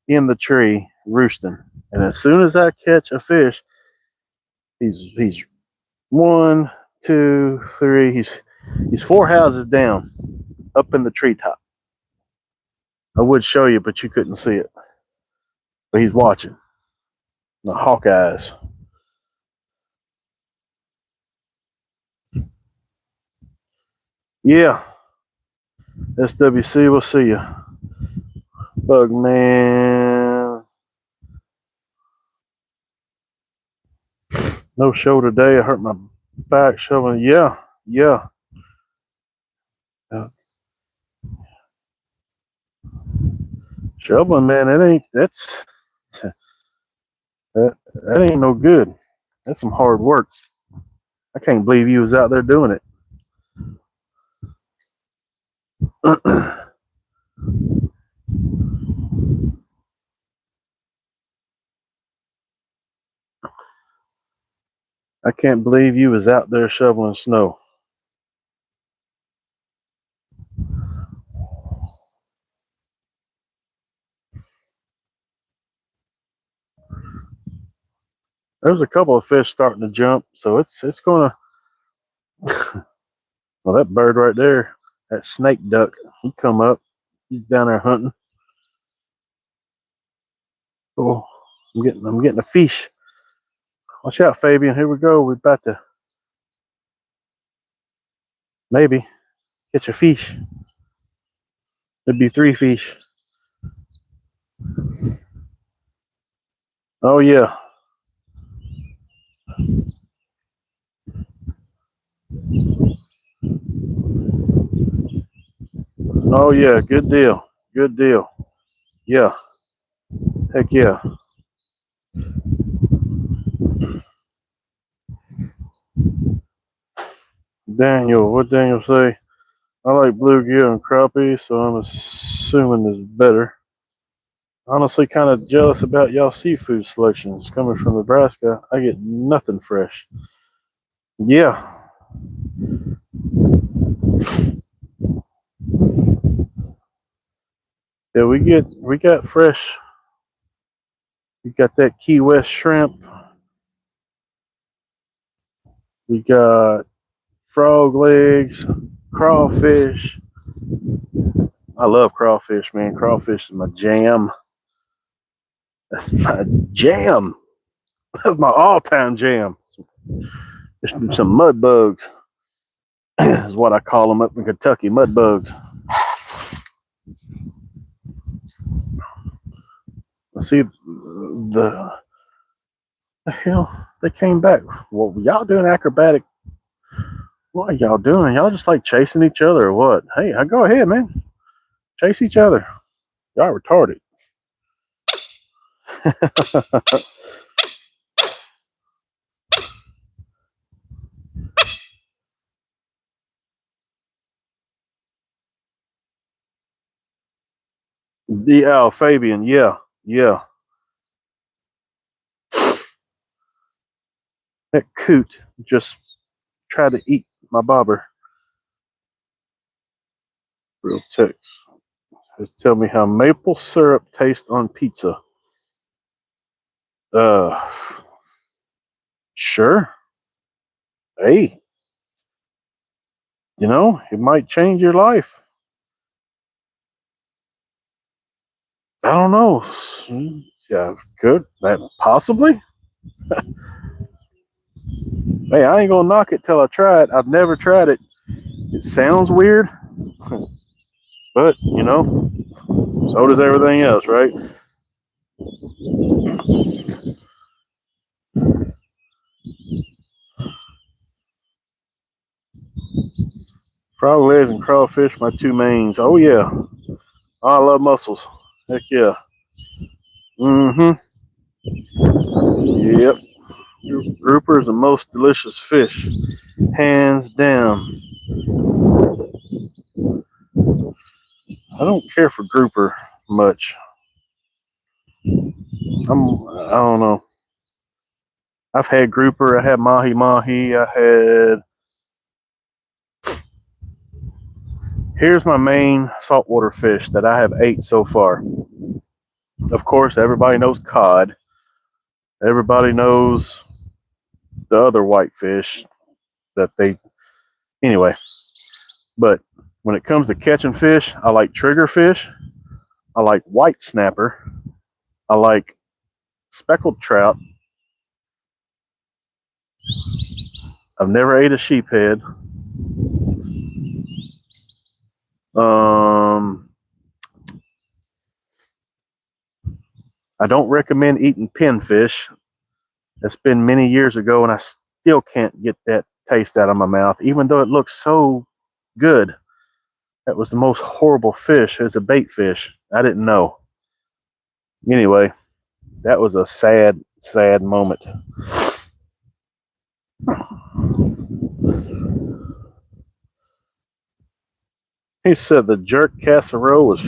in the tree roosting. And as soon as I catch a fish, he's 1, 2, 3. He's 4 houses down, up in the treetop. I would show you, but you couldn't see it. But he's watching. The Hawkeyes. Yeah. SWC, we'll see you. Bug man. No show today. I hurt my back shoveling. Yeah. Shoveling, man, that ain't no good. That's some hard work. I can't believe you was out there doing it. I can't believe you was out there shoveling snow. There's a couple of fish starting to jump, so it's gonna. Well, that bird right there, that snake duck, he come up. He's down there hunting. Oh, I'm getting a fish. Watch out, Fabian. Here we go. We're about to maybe catch a fish. It'd be 3 fish. Oh yeah. Oh yeah. Good deal. Good deal. Yeah. Heck yeah. Daniel, what Daniel say? I like bluegill and crappie, so I'm assuming it's better. Honestly, kind of jealous about y'all seafood selections. Coming from Nebraska, I get nothing fresh. Yeah. Yeah, we got fresh. We got that Key West shrimp. We got frog legs, crawfish. I love crawfish, man. Crawfish is my jam. That's my jam. That's my all-time jam. Just some mud bugs is what I call them up in Kentucky. Mud bugs. Let's see the hell they came back. Well, y'all doing acrobatic? What are y'all doing? Y'all just like chasing each other or what? Hey, I go ahead, man. Chase each other. Y'all retarded. DL Fabian, yeah. That coot just tried to eat my bobber. Real text. Just tell me how maple syrup tastes on pizza. Uh, sure. Hey, it might change your life. I don't know. Yeah, good. That possibly. Hey, I ain't gonna knock it till I try it. I've never tried it. It sounds weird, but so does everything else, right? Frog legs and crawfish, my 2 mains. Oh yeah, I love mussels. Heck yeah. Mm-hmm. Yep. Grouper is the most delicious fish, hands down. I don't care for grouper much. I don't know. I've had grouper. I had mahi mahi. I had. Here's my main saltwater fish that I have ate so far. Of course, everybody knows cod. Everybody knows the other white fish. that they, anyway. But when it comes to catching fish, I like trigger fish. I like white snapper. I like speckled trout. I've never ate a sheephead. I don't recommend eating pinfish. It's been many years ago, and I still can't get that taste out of my mouth, even though it looks so good. That was the most horrible fish. It was a bait fish. I didn't know. Anyway, that was a sad, sad moment. He said the jerk casserole was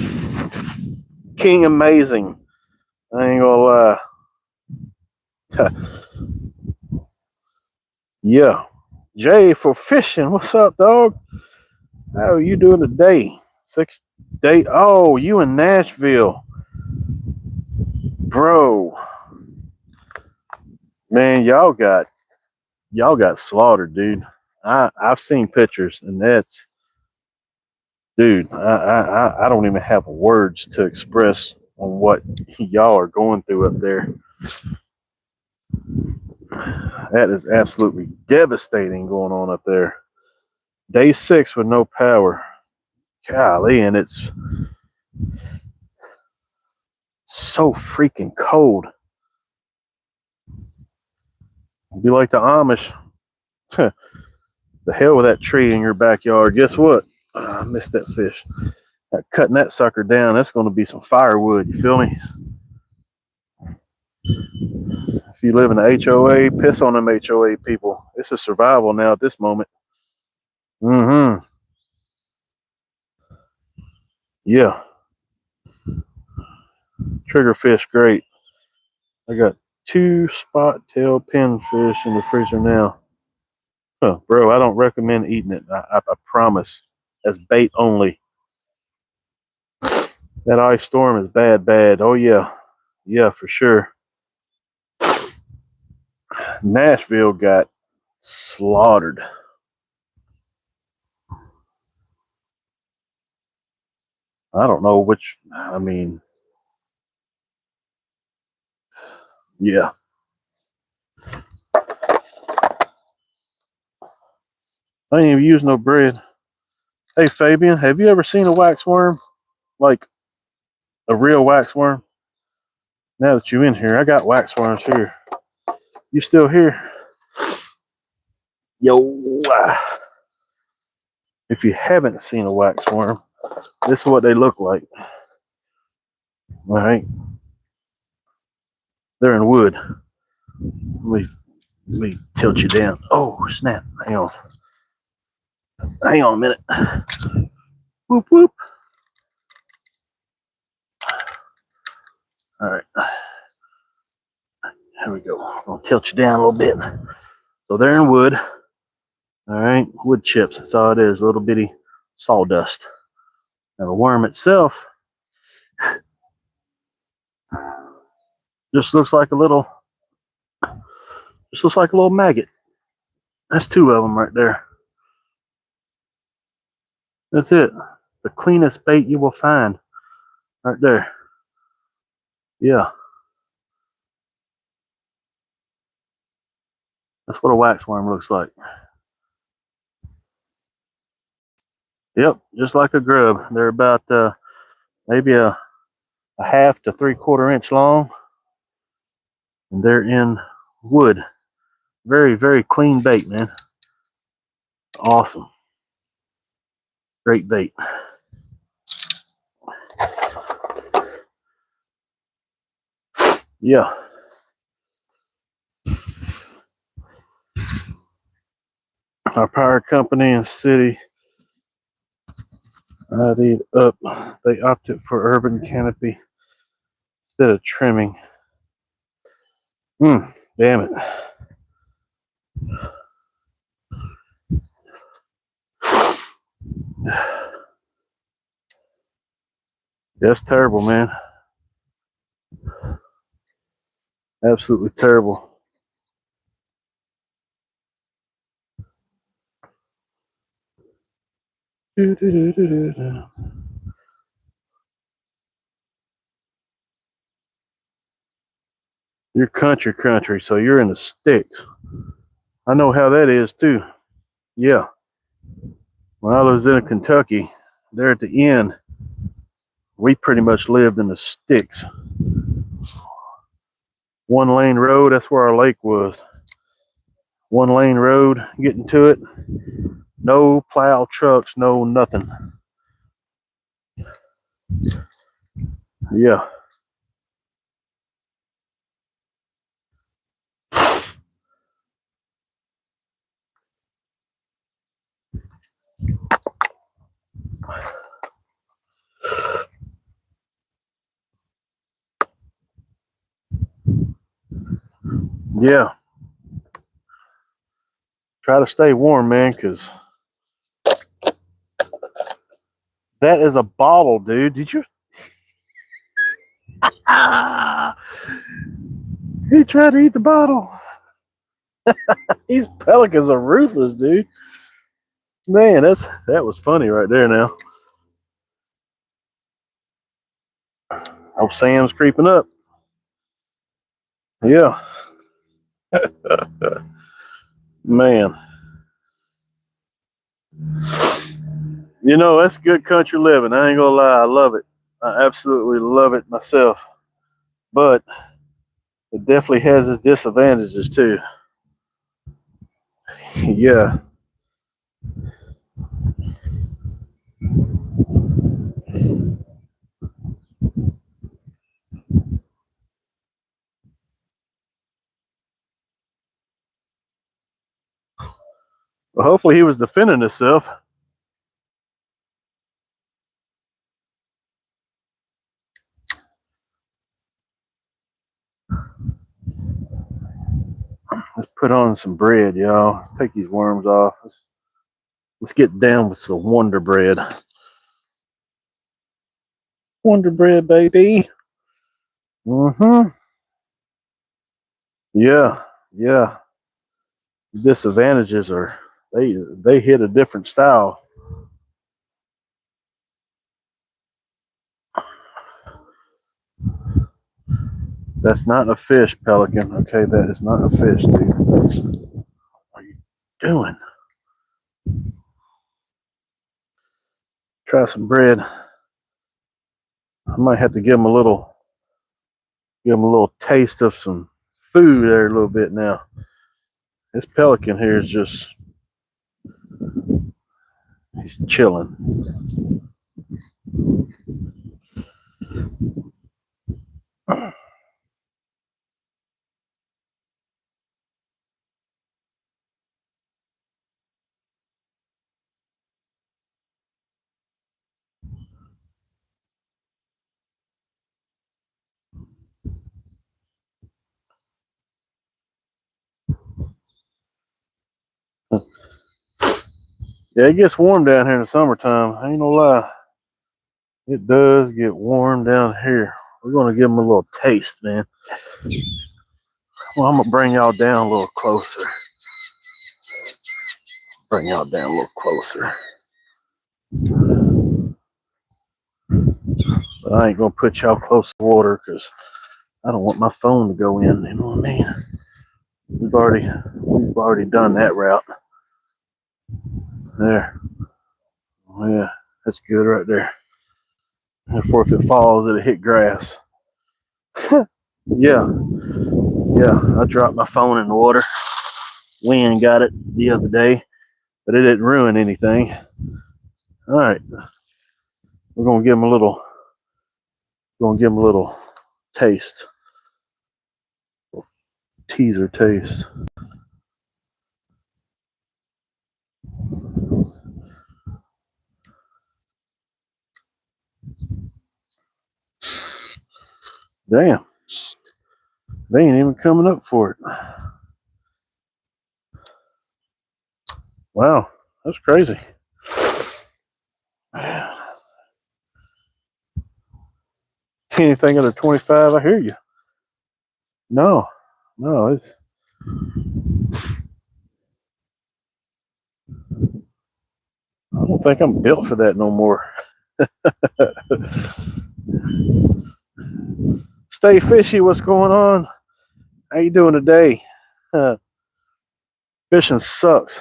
king amazing. I ain't gonna lie. Yeah. Jay for fishing. What's up, dog? How are you doing today? 6 date. Oh, you in Nashville. Bro. Man, y'all got slaughtered, dude. I've seen pictures, and that's, dude. I don't even have words to express on what y'all are going through up there. That is absolutely devastating going on up there. Day 6 with no power. Golly, and it's so freaking cold. Be like the Amish. The hell with that tree in your backyard. Guess what? I missed that fish. Cutting that sucker down, that's going to be some firewood. You feel me? If you live in the HOA, piss on them HOA people. It's a survival now at this moment. Mm-hmm. Yeah. Triggerfish, great. I got 2 spot tail pinfish in the freezer now. Huh, bro, I don't recommend eating it. I promise. As bait only. That ice storm is bad, bad. Oh, yeah. Yeah, for sure. Nashville got slaughtered. I don't know which, I mean, yeah. I ain't even use no bread. Hey, Fabian, have you ever seen a wax worm? Like a real wax worm? Now that you're in here, I got wax worms here. You still here? Yo. If you haven't seen a wax worm, this is what they look like. All right. They're in wood. Let me tilt you down. Oh, snap. Hang on. Hang on a minute. Whoop, whoop. All right. There we go. I'm going to tilt you down a little bit. So they're in wood. All right. Wood chips. That's all it is. Little bitty sawdust. Now the worm itself just looks like a little maggot. That's 2 of them right there. That's it. The cleanest bait you will find right there. Yeah. That's what a waxworm looks like. Yep, just like a grub. They're about maybe a half to 3/4 inch long. And they're in wood. Very, very clean bait, man. Awesome. Great bait. Yeah. Our power company and city they opted for urban canopy instead of trimming. Damn it. That's terrible, man. Absolutely terrible. You're country, so you're in the sticks. I know how that is too. Yeah. When I was in Kentucky, there at the end, we pretty much lived in the sticks. One lane road, that's where our lake was. One lane road, getting to it. No plow trucks, no nothing. Yeah. Yeah. Try to stay warm, man, because that is a bottle, dude. Did you? Ah! He tried to eat the bottle. These pelicans are ruthless, dude. Man, that was funny right there now. Oh, Sam's creeping up. Yeah. Man. You know, that's good country living. I ain't gonna lie, I love it. I absolutely love it myself. But it definitely has its disadvantages too. Yeah. Well, hopefully he was defending himself. Let's put on some bread, y'all. Take these worms off. Let's get down with the Wonder Bread. Wonder Bread, baby. Mm-hmm. Yeah, yeah. Disadvantages are they hit a different style. That's not a fish, pelican. Okay, that is not a fish, dude. What are you doing? Try some bread. I might have to give him a little taste of some food there a little bit now. This pelican here is just he's chilling. Yeah, it gets warm down here in the summertime. I ain't gonna lie. It does get warm down here. We're gonna give him a little taste, man. Well, I'm gonna bring y'all down a little closer. Bring y'all down a little closer. But I ain't gonna put y'all close to water because I don't want my phone to go in. You know what I mean? We've already done that route. There. Yeah, that's good right there. Therefore, if it falls, it'll hit grass. Yeah, yeah. I dropped my phone in the water. Wind got it the other day, but it didn't ruin anything. All right, we're gonna give him a little. Gonna give him a little taste, teaser taste. Damn, they ain't even coming up for it. Wow, that's crazy. See anything under 25? I hear you. No, no, it's don't think I'm built for that no more. Stay Fishy, what's going on? How you doing today? Fishing sucks.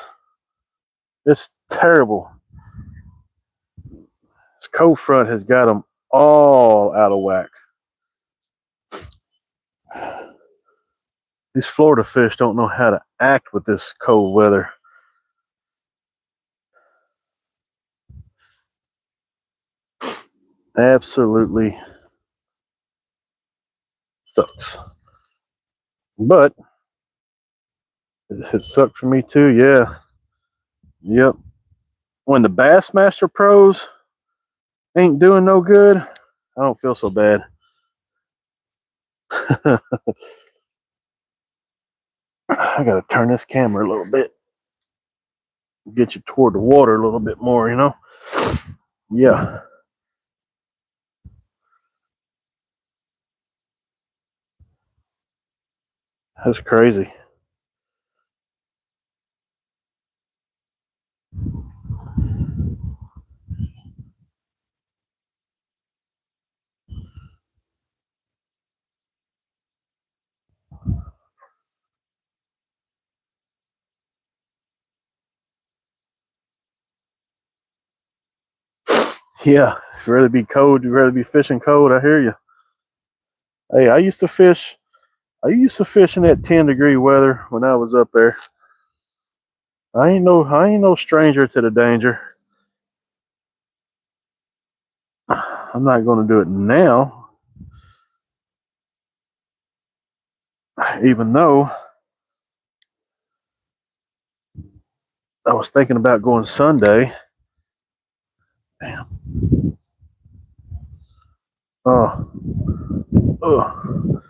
It's terrible. This cold front has got them all out of whack. These Florida fish don't know how to act with this cold weather. Absolutely sucks. But it sucked for me too, yeah. Yep. When the Bassmaster pros ain't doing no good, I don't feel so bad. I gotta turn this camera a little bit. Get you toward the water a little bit more, you know? Yeah. That's crazy. Yeah. If you'd rather be cold, you'd rather be fishing cold. I hear you. Hey, I used to fish in that 10-degree weather when I was up there. I ain't no stranger to the danger. I'm not gonna do it now, even though I was thinking about going Sunday. Damn. Oh, oh.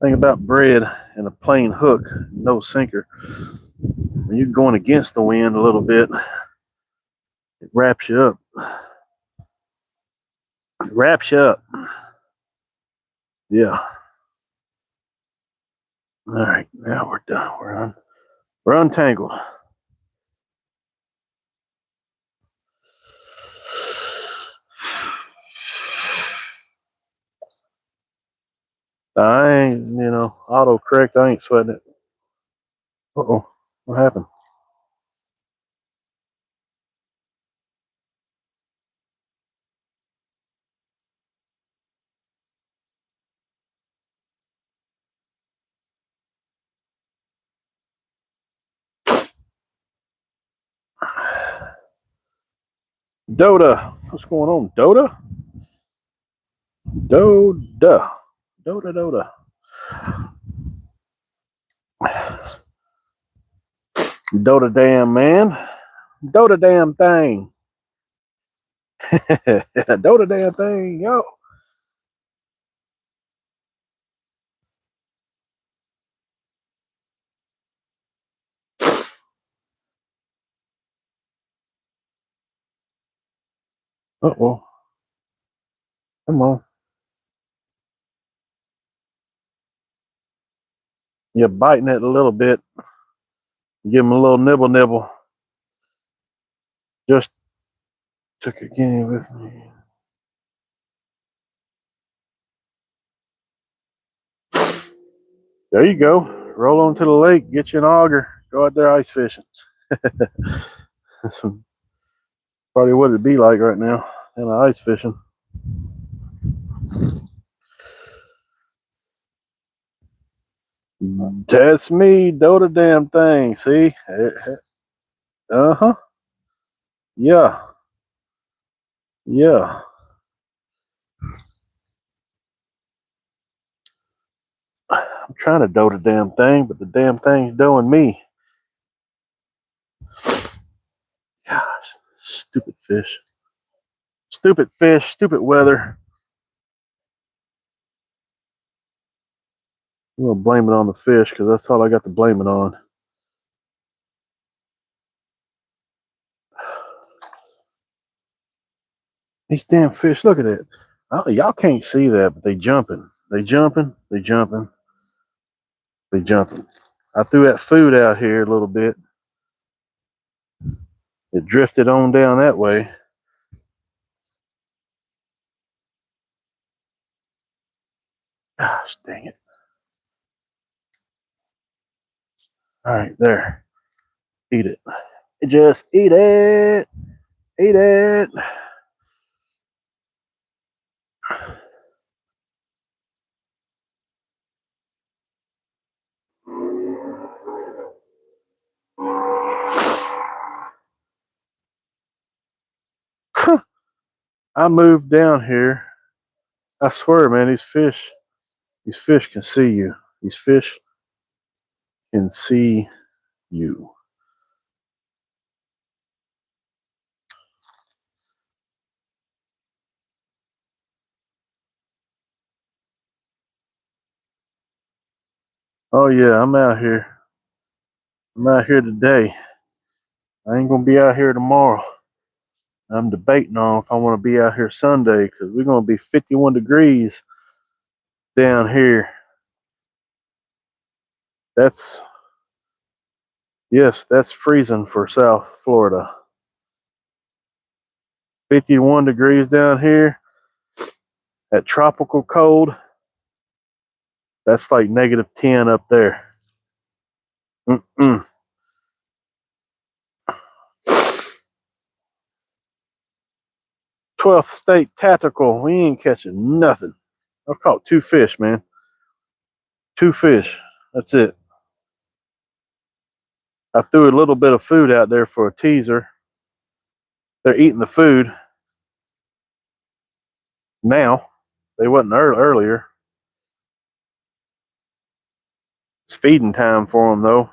Thing about bread and a plain hook, no sinker. When you're going against the wind a little bit, it wraps you up. It wraps you up. Yeah. All right, now we're done. We're untangled. I ain't, auto correct. I ain't sweating it. Uh-oh. What happened? Dota. What's going on? Dota? Dota. Dota. Dota damn man. Dota damn thing. Dota damn thing, yo. Uh-oh. Come on. You're biting it a little bit. Give him a little nibble. Just took a guinea with me. There you go. Roll onto the lake, get you an auger, go out there ice fishing. That's probably what it'd be like right now, and ice fishing. That's me, Dota damn thing. See? Uh-huh. Yeah. Yeah. I'm trying to Dota damn thing, but the damn thing's doing me. Gosh, stupid fish. Stupid fish, stupid weather. I'm gonna blame it on the fish because that's all I got to blame it on. These damn fish, look at it. Oh, y'all can't see that, but they jumping. They jumping. I threw that food out here a little bit. It drifted on down that way. Gosh dang it. All right, there. Eat it. Just eat it. Eat it. I moved down here. I swear, man, these fish can see you. These fish can see you. Oh yeah, I'm out here. I'm out here today. I ain't gonna be out here tomorrow. I'm debating on if I want to be out here Sunday because we're gonna be 51 degrees down here. That's Yes, that's freezing for South Florida. 51 degrees down here at tropical cold. That's like -10 up there. 12th state tactical. We ain't catching nothing. I caught 2 fish, man. 2 fish. That's it. I threw a little bit of food out there for a teaser. They're eating the food now. They wasn't earlier. It's feeding time for them, though.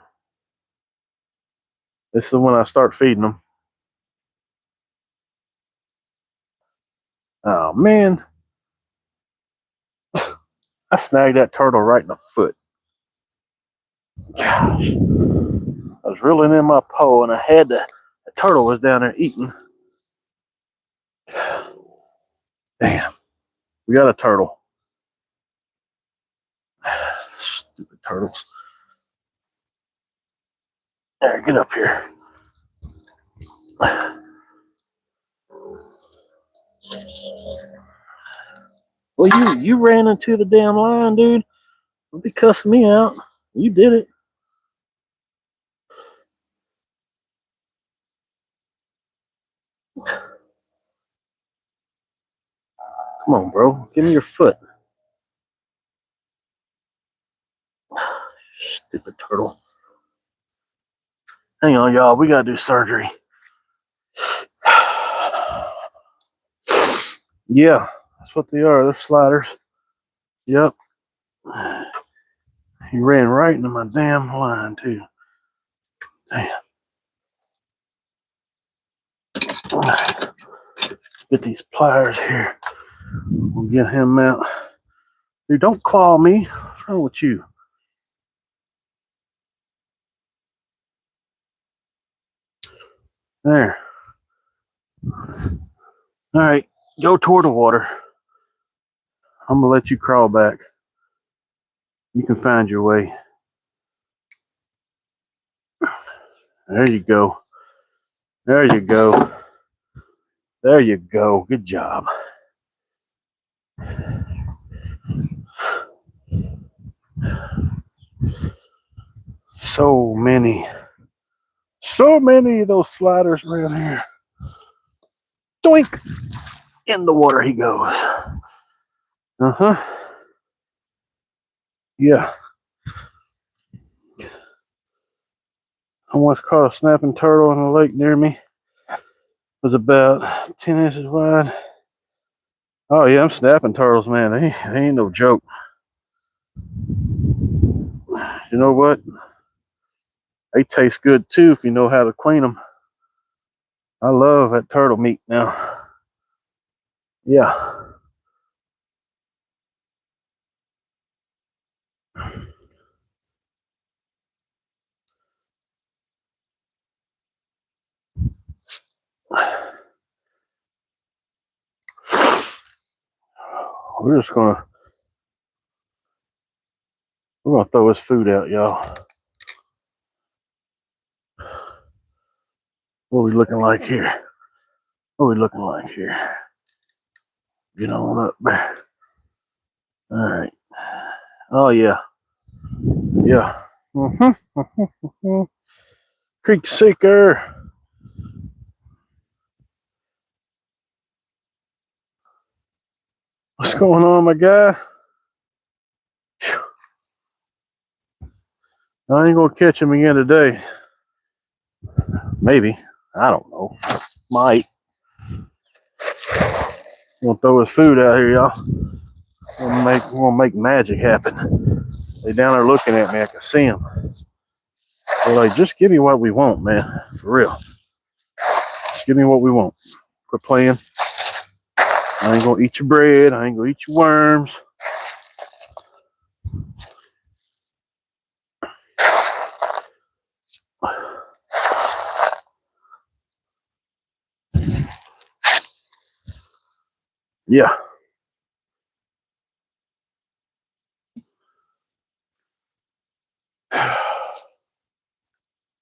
This is when I start feeding them. Oh, man. I snagged that turtle right in the foot. Gosh. I was reeling in my pole and I had the turtle was down there eating. Damn. We got a turtle. Stupid turtles. There, get up here. Well, you ran into the damn line, dude. Don't be cussing me out. You did it. Come on, bro. Give me your foot. Stupid turtle. Hang on, y'all. We gotta do surgery. Yeah, that's what they are. They're sliders. Yep. He ran right into my damn line, too. Damn. Get these pliers here. We'll get him out. Dude, don't claw me. What's wrong with you? There. All right, go toward the water. I'm gonna let you crawl back. You can find your way. There you go. There you go. There you go. Good job. So many of those sliders around here. Doink! In the water he goes. Uh-huh. Yeah. I once caught a snapping turtle in a lake near me. It was about 10 inches wide. Oh yeah, I'm snapping turtles, man. They ain't no joke. You know what? They taste good too if you know how to clean them. I love that turtle meat now. Yeah. We're gonna throw his food out, y'all. What are we looking like here? What are we looking like here? Get on up there. All right. Oh yeah. Yeah. Mm-hmm. Creek Seeker. What's going on, my guy? I ain't gonna catch him again today. Maybe. I don't know. Might. Gonna throw his food out here, y'all. We're gonna make magic happen. They down there looking at me. I can see them. They're like, just give me what we want, man. For real. Just give me what we want. Quit playing. I ain't gonna eat your bread. I ain't gonna eat your worms. Yeah.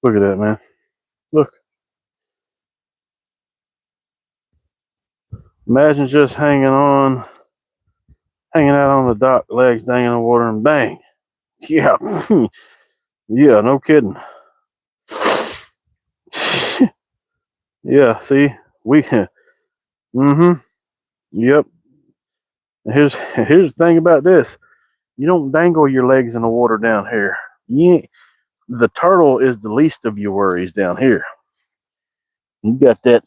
Look at that, man. Look. Imagine just hanging out on the dock, legs dangling in the water, and bang. Yeah. Yeah, no kidding. Yeah, see? We mm-hmm. Yep. Here's the thing about this. You don't dangle your legs in the water down here. The turtle is the least of your worries down here. You got that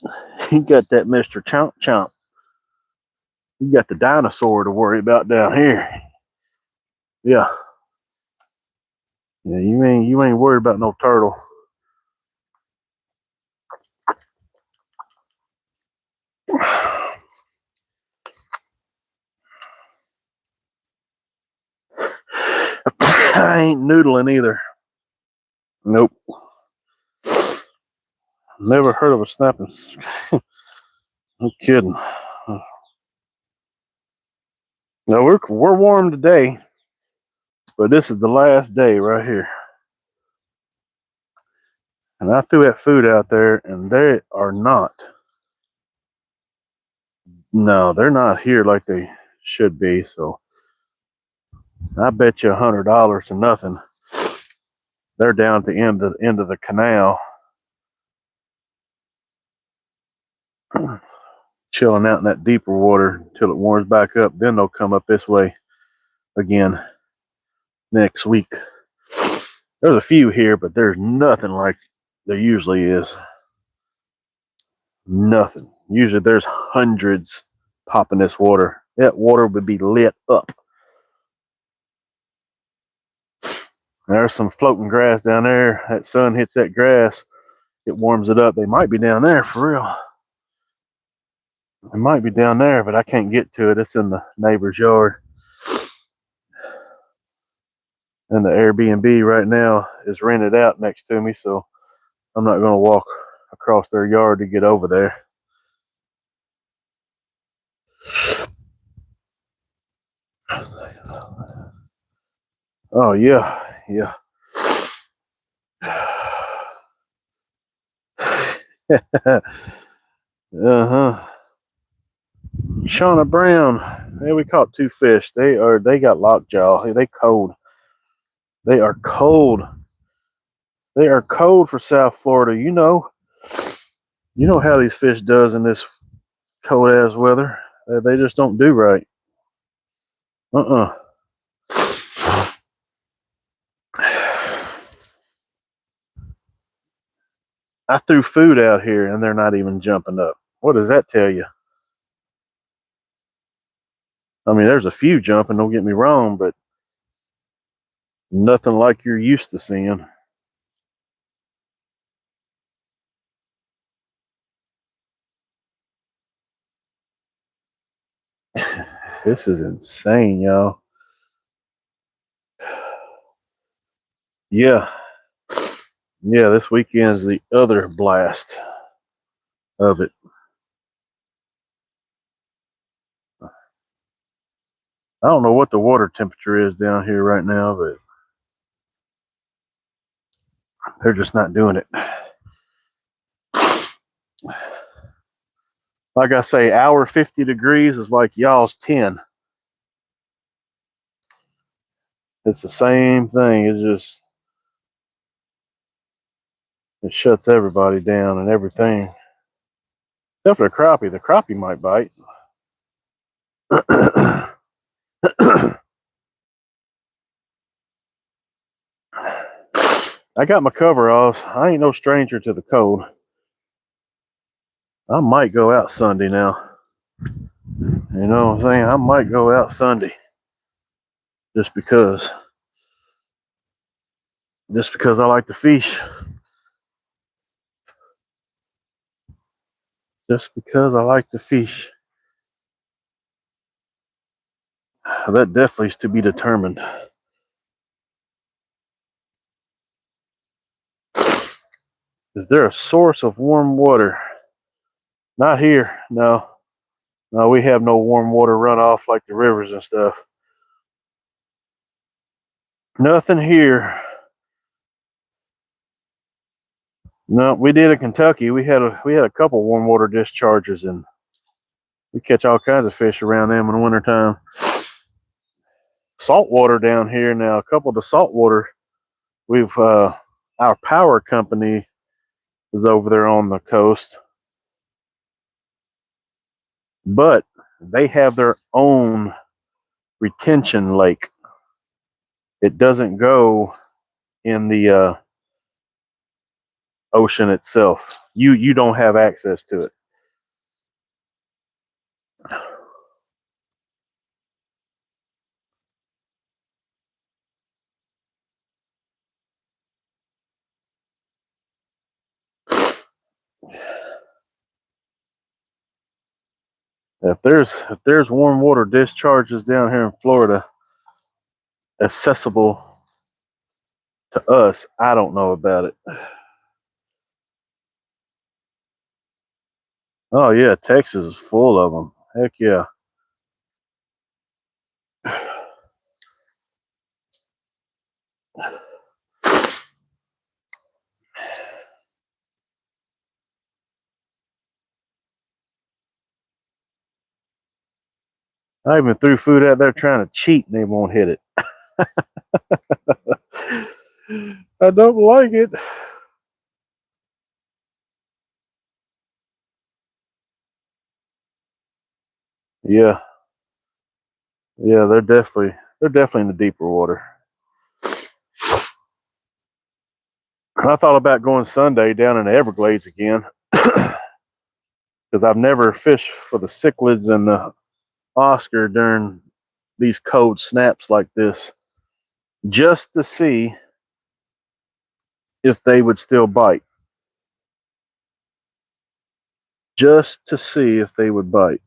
Mr. Chomp Chomp. You got the dinosaur to worry about down here. Yeah. Yeah, you ain't worried about no turtle. I ain't noodling either. Nope. Never heard of a snapping. No kidding. No, we're warm today, but this is the last day right here. And I threw that food out there, and they are not. No, they're not here like they should be. So I bet you $100 to nothing. They're down at the end of the canal, chilling out in that deeper water until it warms back up. Then they'll come up this way again next week. There's a few here, but there's nothing like there usually is. Nothing. Usually there's hundreds popping this water. That water would be lit up. There's some floating grass down there. That sun hits that grass, it warms it up. They might be down there for real. It might be down there, but I can't get to it. It's in the neighbor's yard. And the Airbnb right now is rented out next to me, so I'm not going to walk across their yard to get over there. Oh yeah, yeah. Uh-huh. Shauna Brown. Hey, we caught 2 fish. They got lockjaw. They cold. They are cold. They are cold for South Florida. You know how these fish does in this cold ass weather. They just don't do right. Uh-uh. I threw food out here and they're not even jumping up. What does that tell you? I mean, there's a few jumping, don't get me wrong, but nothing like you're used to seeing. This is insane, y'all. Yeah. Yeah, this weekend's the other blast of it. I don't know what the water temperature is down here right now, but they're just not doing it. Like I say, our 50 degrees is like y'all's 10. It's the same thing. It's just, it shuts everybody down and everything. Except for the crappie. The crappie might bite. I got my coveralls. I ain't no stranger to the cold. I might go out Sunday now. You know what I'm saying? I might go out Sunday. Just because. Just because I like to fish. Just because I like to fish. That definitely is to be determined. Is there a source of warm water? Not here, no. No, we have no warm water runoff like the rivers and stuff. Nothing here. No, we did in Kentucky. We had a couple warm water discharges, and we catch all kinds of fish around them in the wintertime. Salt water down here now. A couple of the salt water, we've our power company is over there on the coast, but they have their own retention lake. It doesn't go in the ocean itself. You don't have access to it. If there's warm water discharges down here in Florida accessible to us, I don't know about it. Oh yeah, Texas is full of them. Heck yeah. I even threw food out there trying to cheat and they won't hit it. I don't like it. Yeah, yeah, they're definitely in the deeper water. I thought about going Sunday down in the Everglades again because I've never fished for the cichlids and the Oscar during these cold snaps like this, just to see if they would still bite. Just to see if they would bite.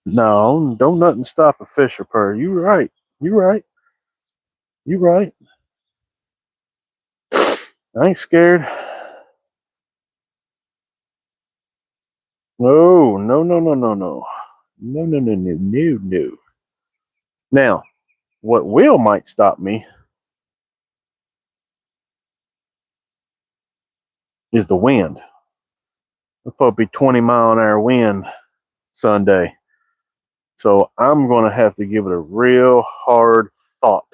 No, don't nothing stop a fisher purr. You right. You right. You right. I ain't scared. No, no, no, no, no, no. No, no, no, no, no, no. Now, what will might stop me is the wind. It'll probably be 20-mile-an-hour wind Sunday. So I'm going to have to give it a real hard thought.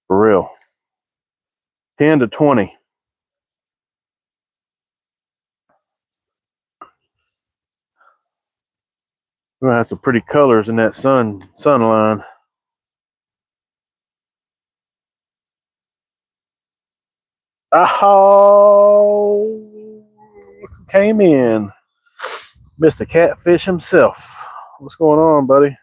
For real. 10 to 20. We're gonna have some pretty colors in that sun line. Oh, came in. Mr. Catfish himself. What's going on, buddy?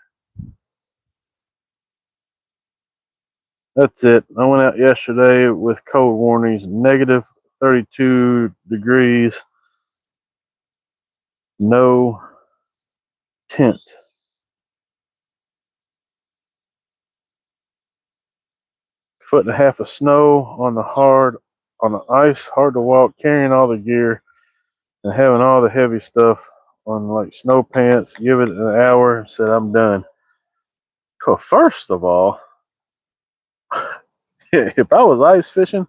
That's it. I went out yesterday with cold warnings, negative 32 degrees, no tent. Foot and a half of snow on the ice, hard to walk, carrying all the gear. and having all the heavy stuff on like snow pants, give it an hour, said I'm done. Well, first of all, if I was ice fishing,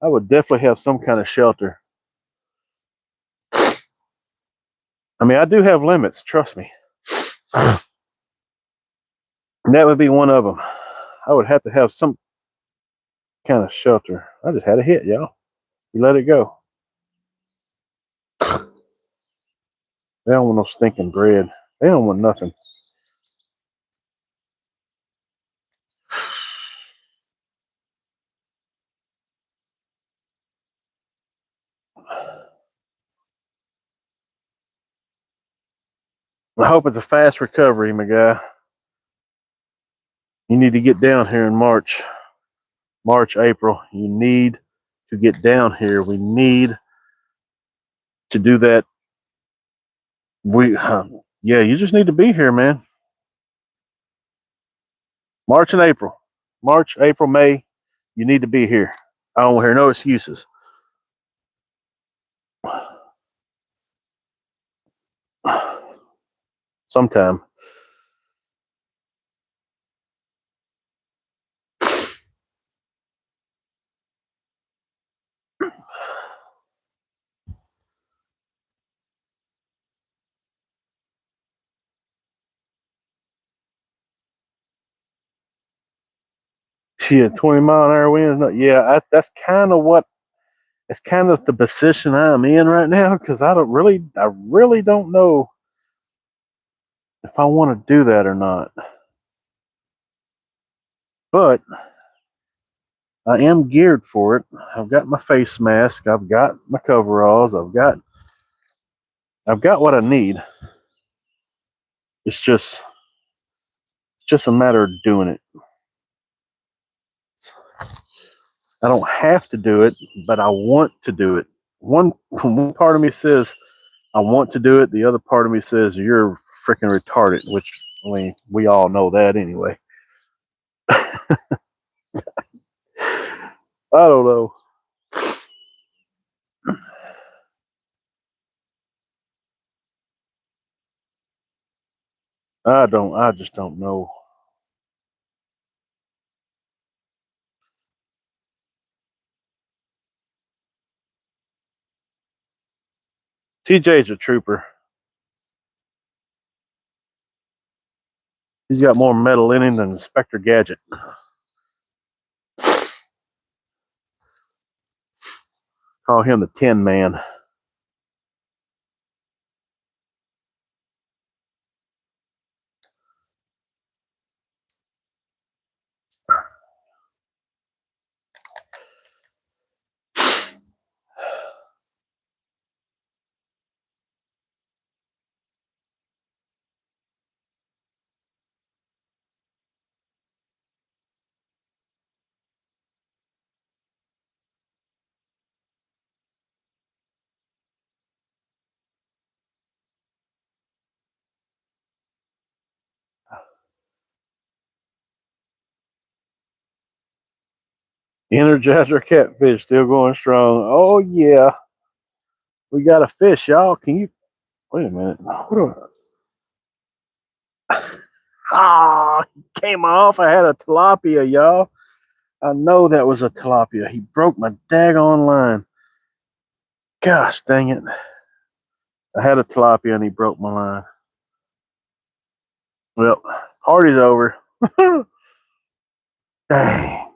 I would definitely have some kind of shelter. I mean, I do have limits, trust me. And that would be one of them. I would have to have some kind of shelter. I just had a hit, y'all. You let it go. They don't want no stinking bread. They don't want nothing. I hope it's a fast recovery, my guy. You need to get down here in March, April. You need to get down here. We need to do that. Yeah, you just need to be here, man. March and April, March, April, May. You need to be here. I don't hear no excuses. Sometime. Shit, 20-mile-an-hour winds. No, yeah, that's kind of what. It's kind of the position I'm in right now because I really don't know if I want to do that or not. But I am geared for it. I've got my face mask. I've got my coveralls. I've got what I need. It's just a matter of doing it. I don't have to do it, but I want to do it. One part of me says I want to do it. The other part of me says you're freaking retarded, which I mean we all know that anyway. I don't know. I just don't know. TJ's a trooper. He's got more metal in him than Inspector Gadget. Call him the Tin Man. Energizer catfish still going strong. Oh yeah, we got a fish, y'all. Can you wait a minute? Ah, he came off. I had a tilapia, y'all. I know that was a tilapia. He broke my daggone line. Gosh dang it. I had a tilapia and he broke my line. Well, party's over. Dang.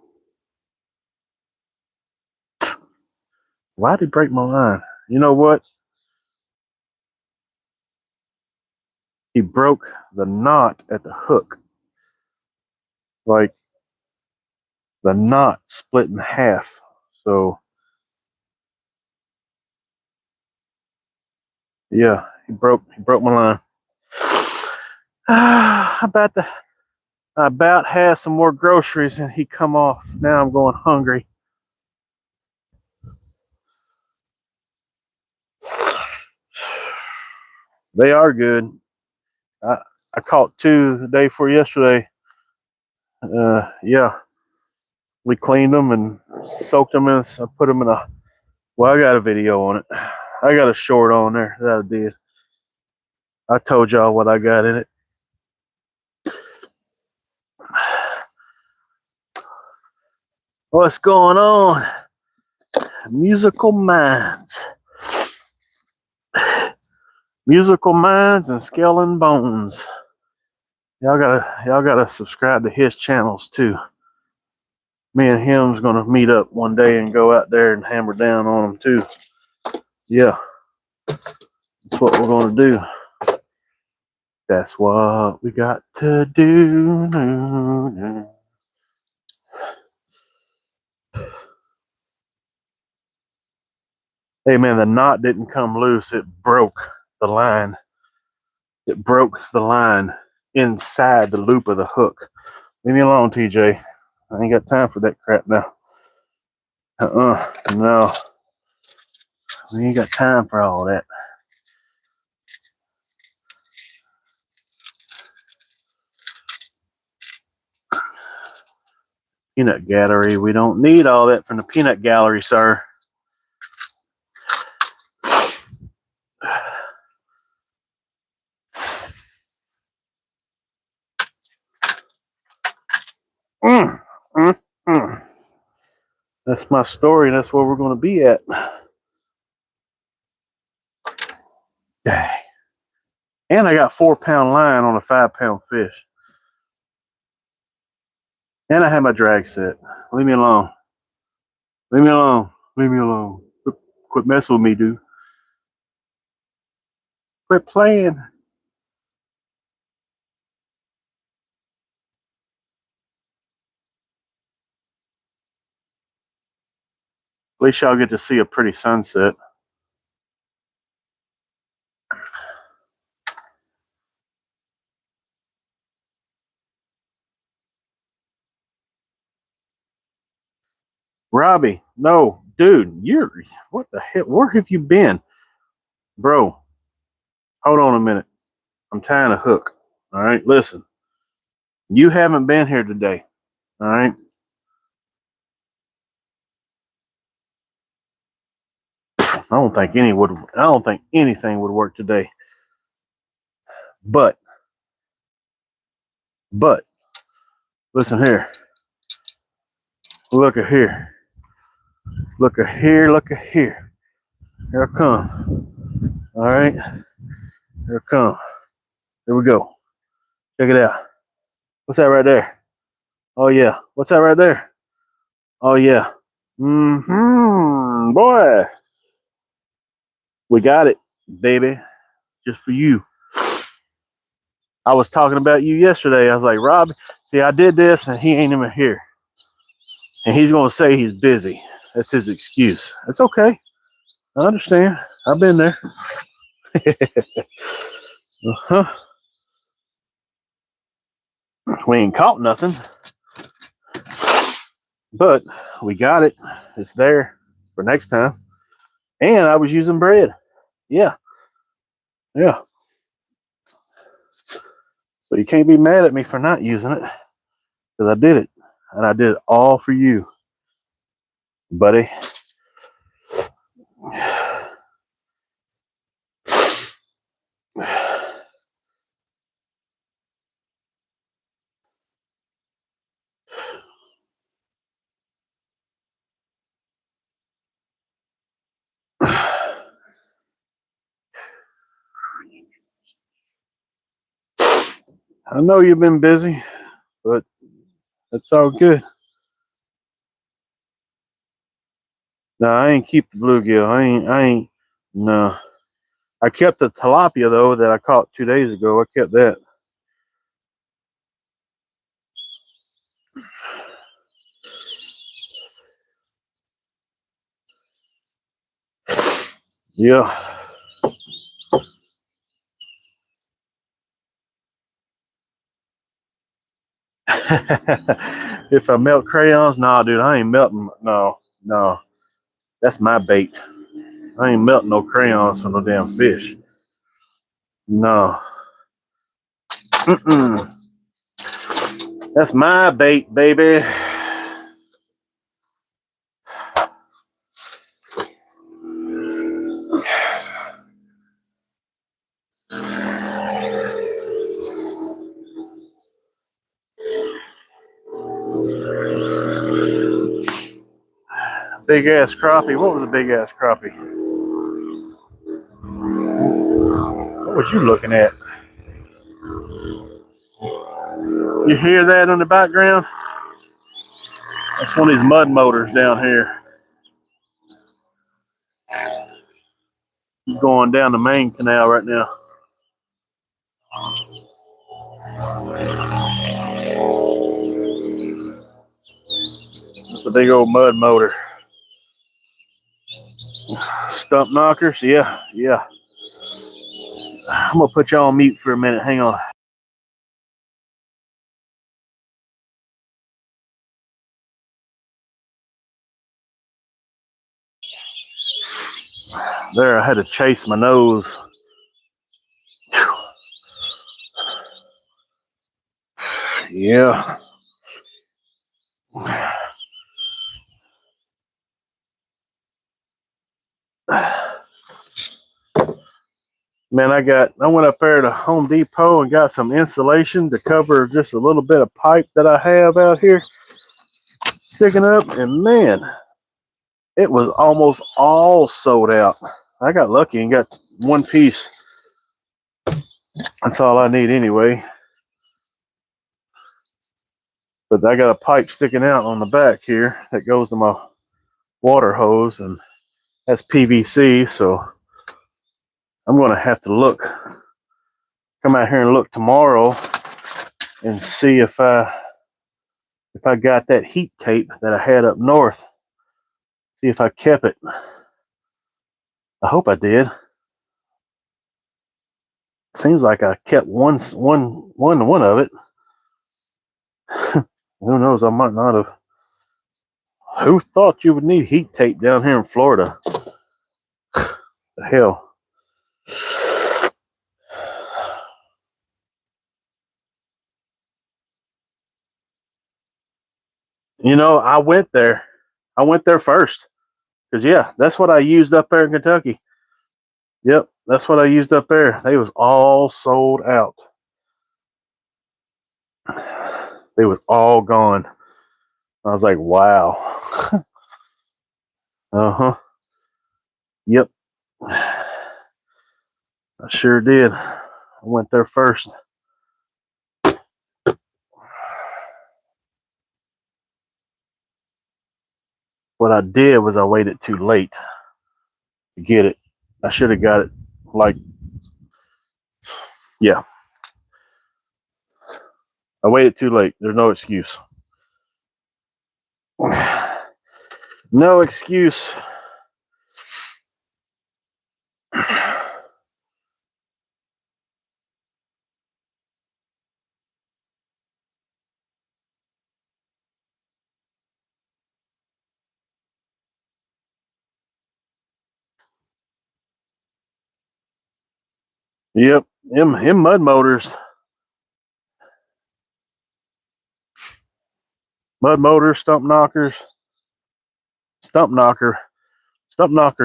Why'd he break my line? You know what? He broke the knot at the hook. Like the knot split in half. So yeah, he broke my line. I about had some more groceries and he come off. Now I'm going hungry. They are good. I, I caught two the day before yesterday. Yeah, we cleaned them and soaked them in. I put them in a. Well, I got a video on it. I got a short on there. That I did. I told y'all what I got in it. What's going on? Musical minds. Musical minds and skull and bones. Y'all gotta subscribe to his channels too. Me and him's gonna meet up one day and go out there and hammer down on them too. Yeah, that's what we're gonna do. That's what we got to do. Hey man, the knot didn't come loose. It broke the line. It broke the line inside the loop of the hook. Leave me alone, TJ. I ain't got time for that crap now. No. We ain't got time for all that. Peanut gallery. We don't need all that from the peanut gallery, sir. Mm, mm, mm. That's my story. That's where we're going to be at. Dang. And I got 4-pound line on a 5-pound fish. And I have my drag set. Leave me alone. Leave me alone. Leave me alone. Quit messing with me, dude. Quit playing. At least y'all get to see a pretty sunset. Robbie, no, dude, what the hell? Where have you been? Bro, hold on a minute. I'm tying a hook. All right, listen. You haven't been here today. All right. I don't think anything would work today. But listen here. Look at here. Look at here. Look at here. Here I come. All right. Here I come. Here we go. Check it out. What's that right there? Oh yeah. What's that right there? Oh yeah. Boy. We got it, baby. Just for you. I was talking about you yesterday. I was like, Rob, see, I did this and he ain't even here. And he's going to say he's busy. That's his excuse. It's okay. I understand. I've been there. Uh-huh. We ain't caught nothing. But we got it. It's there for next time. And I was using bread. Yeah. Yeah. So you can't be mad at me for not using it. Because I did it. And I did it all for you, buddy. I know you've been busy, but it's all good. No, I ain't keep the bluegill. I ain't. No. I kept the tilapia though that I caught 2 days ago. I kept that. Yeah. If I melt crayons, nah, dude, I ain't melting. No, no, that's my bait. I ain't melting no crayons for no damn fish. No. Mm-mm. That's my bait, baby. big ass crappie. What was a big ass crappie? What was you looking at? You hear that in the background? That's one of these mud motors down here. He's going down the main canal right now. It's a big old mud motor. Stump knockers, yeah. I'm gonna put y'all on mute for a minute. Hang on. There, I had to chase my nose. Yeah. Man, I went up there to Home Depot and got some insulation to cover just a little bit of pipe that I have out here sticking up, and man, it was almost all sold out. I got lucky and got one piece. That's all I need anyway. But I got a pipe sticking out on the back here that goes to my water hose, and that's PVC, so I'm gonna have to come out here and look tomorrow and see if I got that heat tape that I had up north. See if I kept it. I hope I did. Seems like I kept one of it. Who knows? I might not have. Who thought you would need heat tape down here in Florida? The hell. You know, I went there. I went there first. Because, yeah, that's what I used up there in Kentucky. Yep, that's what I used up there. They was all sold out. They was all gone. I was like, wow. Uh-huh. Yep. I sure did. I went there first. What I did was I waited too late to get it. I should have got it like, yeah. I waited too late. There's no excuse. No excuse. Yep, him mud motors. Mud motors, stump knockers. Stump knockers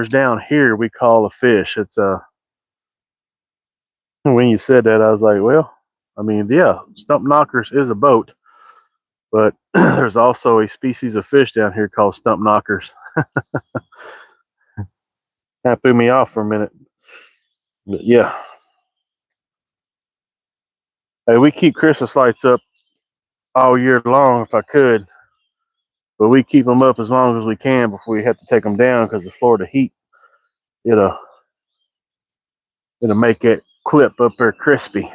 down here we call a fish. It's when you said that I was like, well, I mean, yeah, stump knockers is a boat, but there's also a species of fish down here called stump knockers. That threw me off for a minute. But yeah. Hey, we keep Christmas lights up all year long if I could, but we keep them up as long as we can before we have to take them down because the Florida heat, it'll make that clip up there crispy.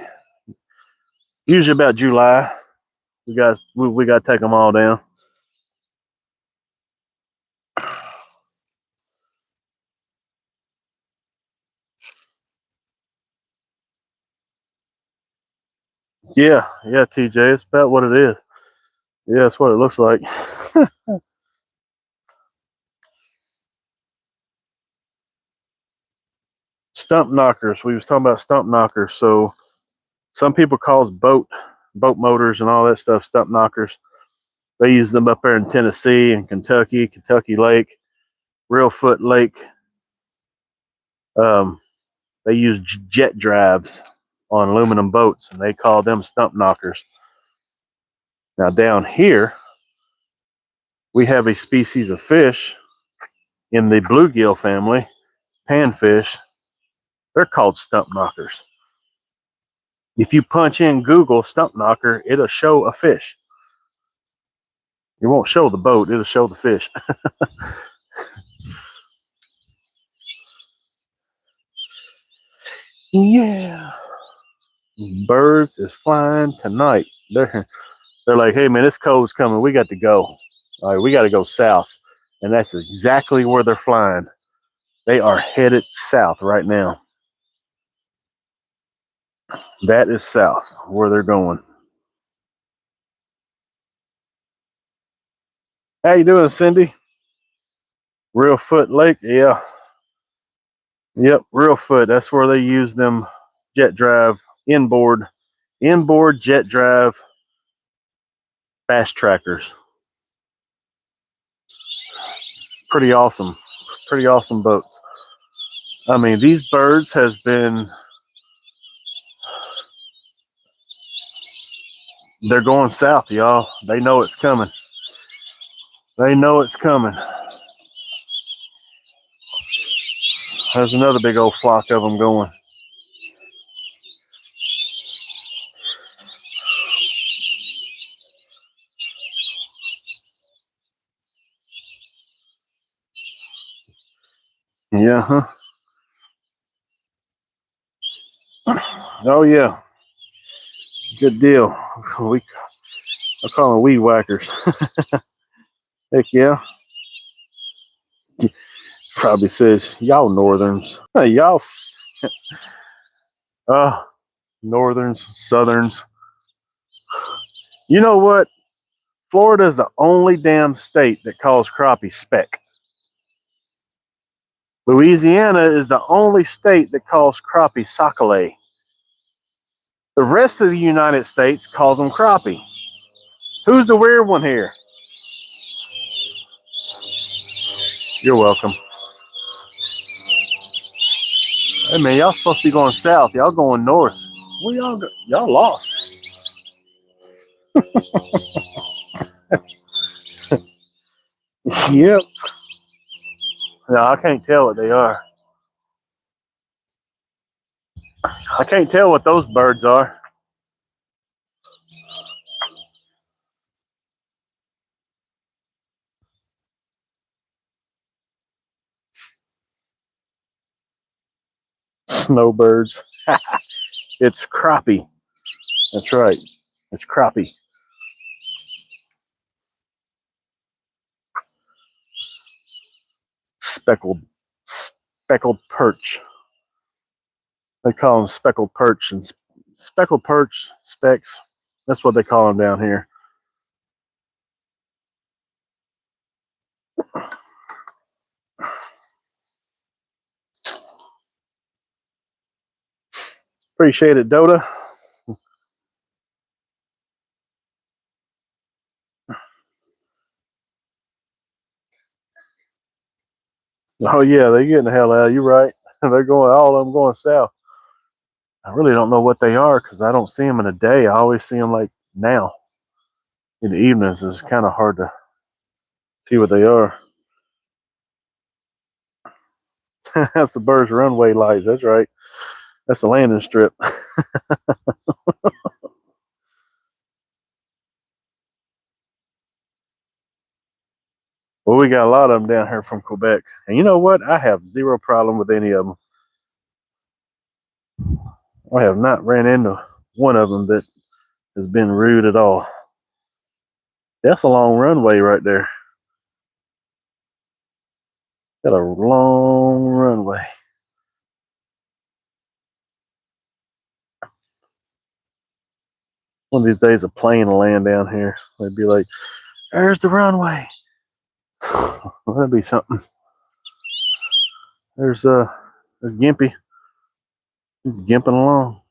Usually about July, we got to take them all down. Yeah, TJ, it's about what it is. Yeah, that's what it looks like. Stump knockers. We was talking about stump knockers. So some people calls boat motors and all that stuff stump knockers. They use them up there in Tennessee and Kentucky Lake, Reelfoot Lake. They use jet drives on aluminum boats, and they call them stump knockers. Now down here, we have a species of fish In the bluegill family, panfish, they're called stump knockers. If you punch in Google stump knocker, it'll show a fish. It won't show the boat, it'll show the fish. Yeah. Birds is flying tonight. They're like, hey man, this cold's coming. We got to go. All right, we got to go south. And that's exactly where they're flying. They are headed south right now. That is south where they're going. How you doing, Cindy? Real Foot Lake, yeah. Yep, Real Foot. That's where they use them jet drive inboard jet drive fast trackers. Pretty awesome. Pretty awesome boats. I mean, these birds has been, they're going south, y'all. They know it's coming. They know it's coming. There's another big old flock of them going. Yeah, huh? Oh yeah, good deal. I call them weed whackers. Heck yeah. Probably says y'all northerns. Hey, y'all, northerns, southerns. You know what? Florida is the only damn state that calls crappie speck. Louisiana is the only state that calls crappie sac-a-lait. The rest of the United States calls them crappie. Who's the weird one here? You're welcome. Hey man, y'all supposed to be going south. Y'all going north. Where y'all go? Y'all lost. Yep. No, I can't tell what they are. I can't tell what those birds are. Snowbirds. It's crappie. That's right. It's crappie. Speckled perch. They call them speckled perch and speckled perch specks. That's what they call them down here. Appreciate it, Dota. Oh yeah, they're getting the hell out. You're right. They're going. All of them going south. I really don't know what they are because I don't see them in a day. I always see them like now in the evenings. It's kind of hard to see what they are. That's the Bird's runway lights. That's right. That's the landing strip. Well, we got a lot of them down here from Quebec. And you know what? I have zero problem with any of them. I have not ran into one of them that has been rude at all. That's a long runway right there. Got a long runway. One of these days a plane will land down here. They'd be like, there's the runway. That'd be something. There's Gimpy. He's gimping along.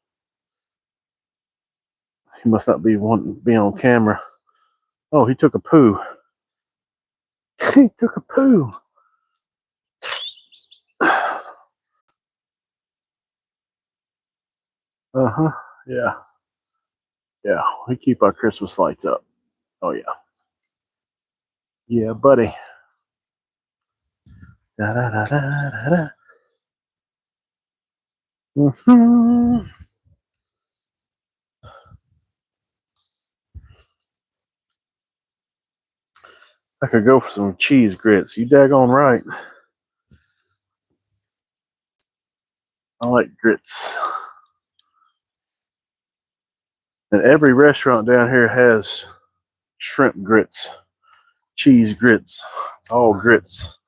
He must not be wanting to be on camera. Oh, he took a poo. He took a poo. Uh-huh. Yeah. Yeah. We keep our Christmas lights up. Oh yeah. Yeah, buddy. Da, da, da, da, da, da. Mhm. I could go for some cheese grits. You daggone right. I like grits. And every restaurant down here has shrimp grits, cheese grits. It's all grits.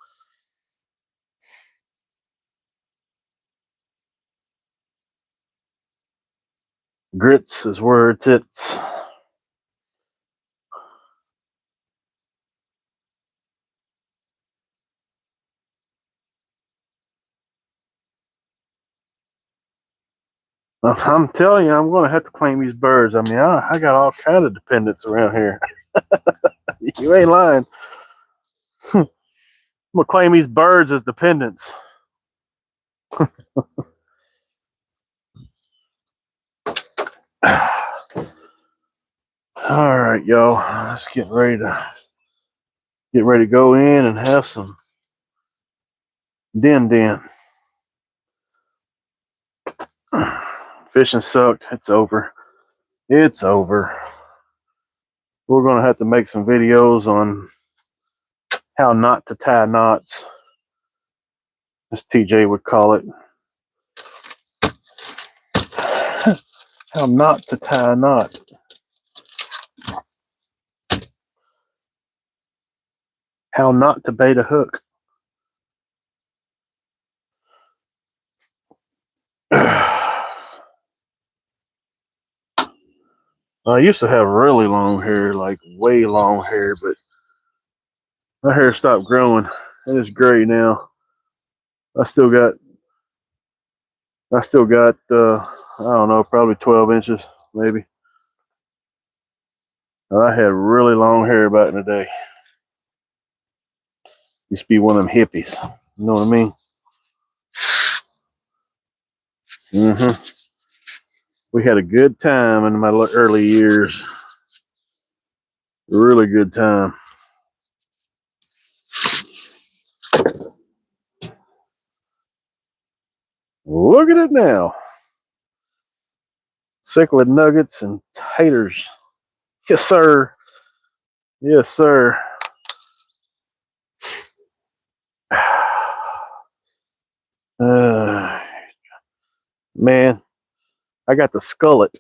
Grits is where it's at. I'm telling you, I'm going to have to claim these birds. I mean, I got all kind of dependents around here. You ain't lying. I'm going to claim these birds as dependents. All right, y'all. Let's get ready to go in and have some din. Fishing sucked. It's over. It's over. We're going to have to make some videos on how not to tie knots, as TJ would call it. How not to tie a knot. How not to bait a hook. I used to have really long hair, like way long hair, but my hair stopped growing. It is gray now. I still got, I don't know, probably 12 inches, maybe. I had really long hair back in the day. Used to be one of them hippies. You know what I mean? Mm-hmm. We had a good time in my early years. Really good time. Look at it now. Cichlid nuggets and taters. Yes, sir. Yes, sir. Man, I got the skullet.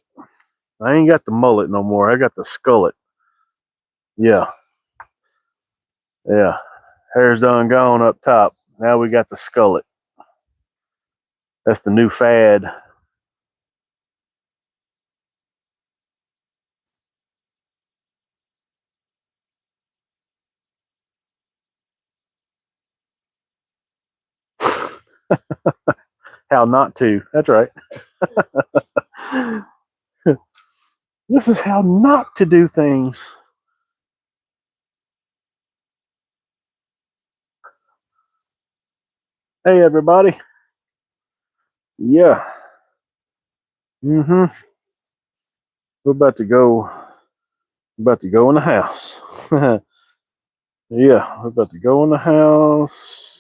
I ain't got the mullet no more. I got the skullet. Yeah, yeah. Hair's done gone up top. Now we got the skullet. That's the new fad. How not to. That's right. This is how not to do things. Hey, everybody. Yeah. Mm-hmm. We're about to go. About to go in the house. Yeah, we're about to go in the house.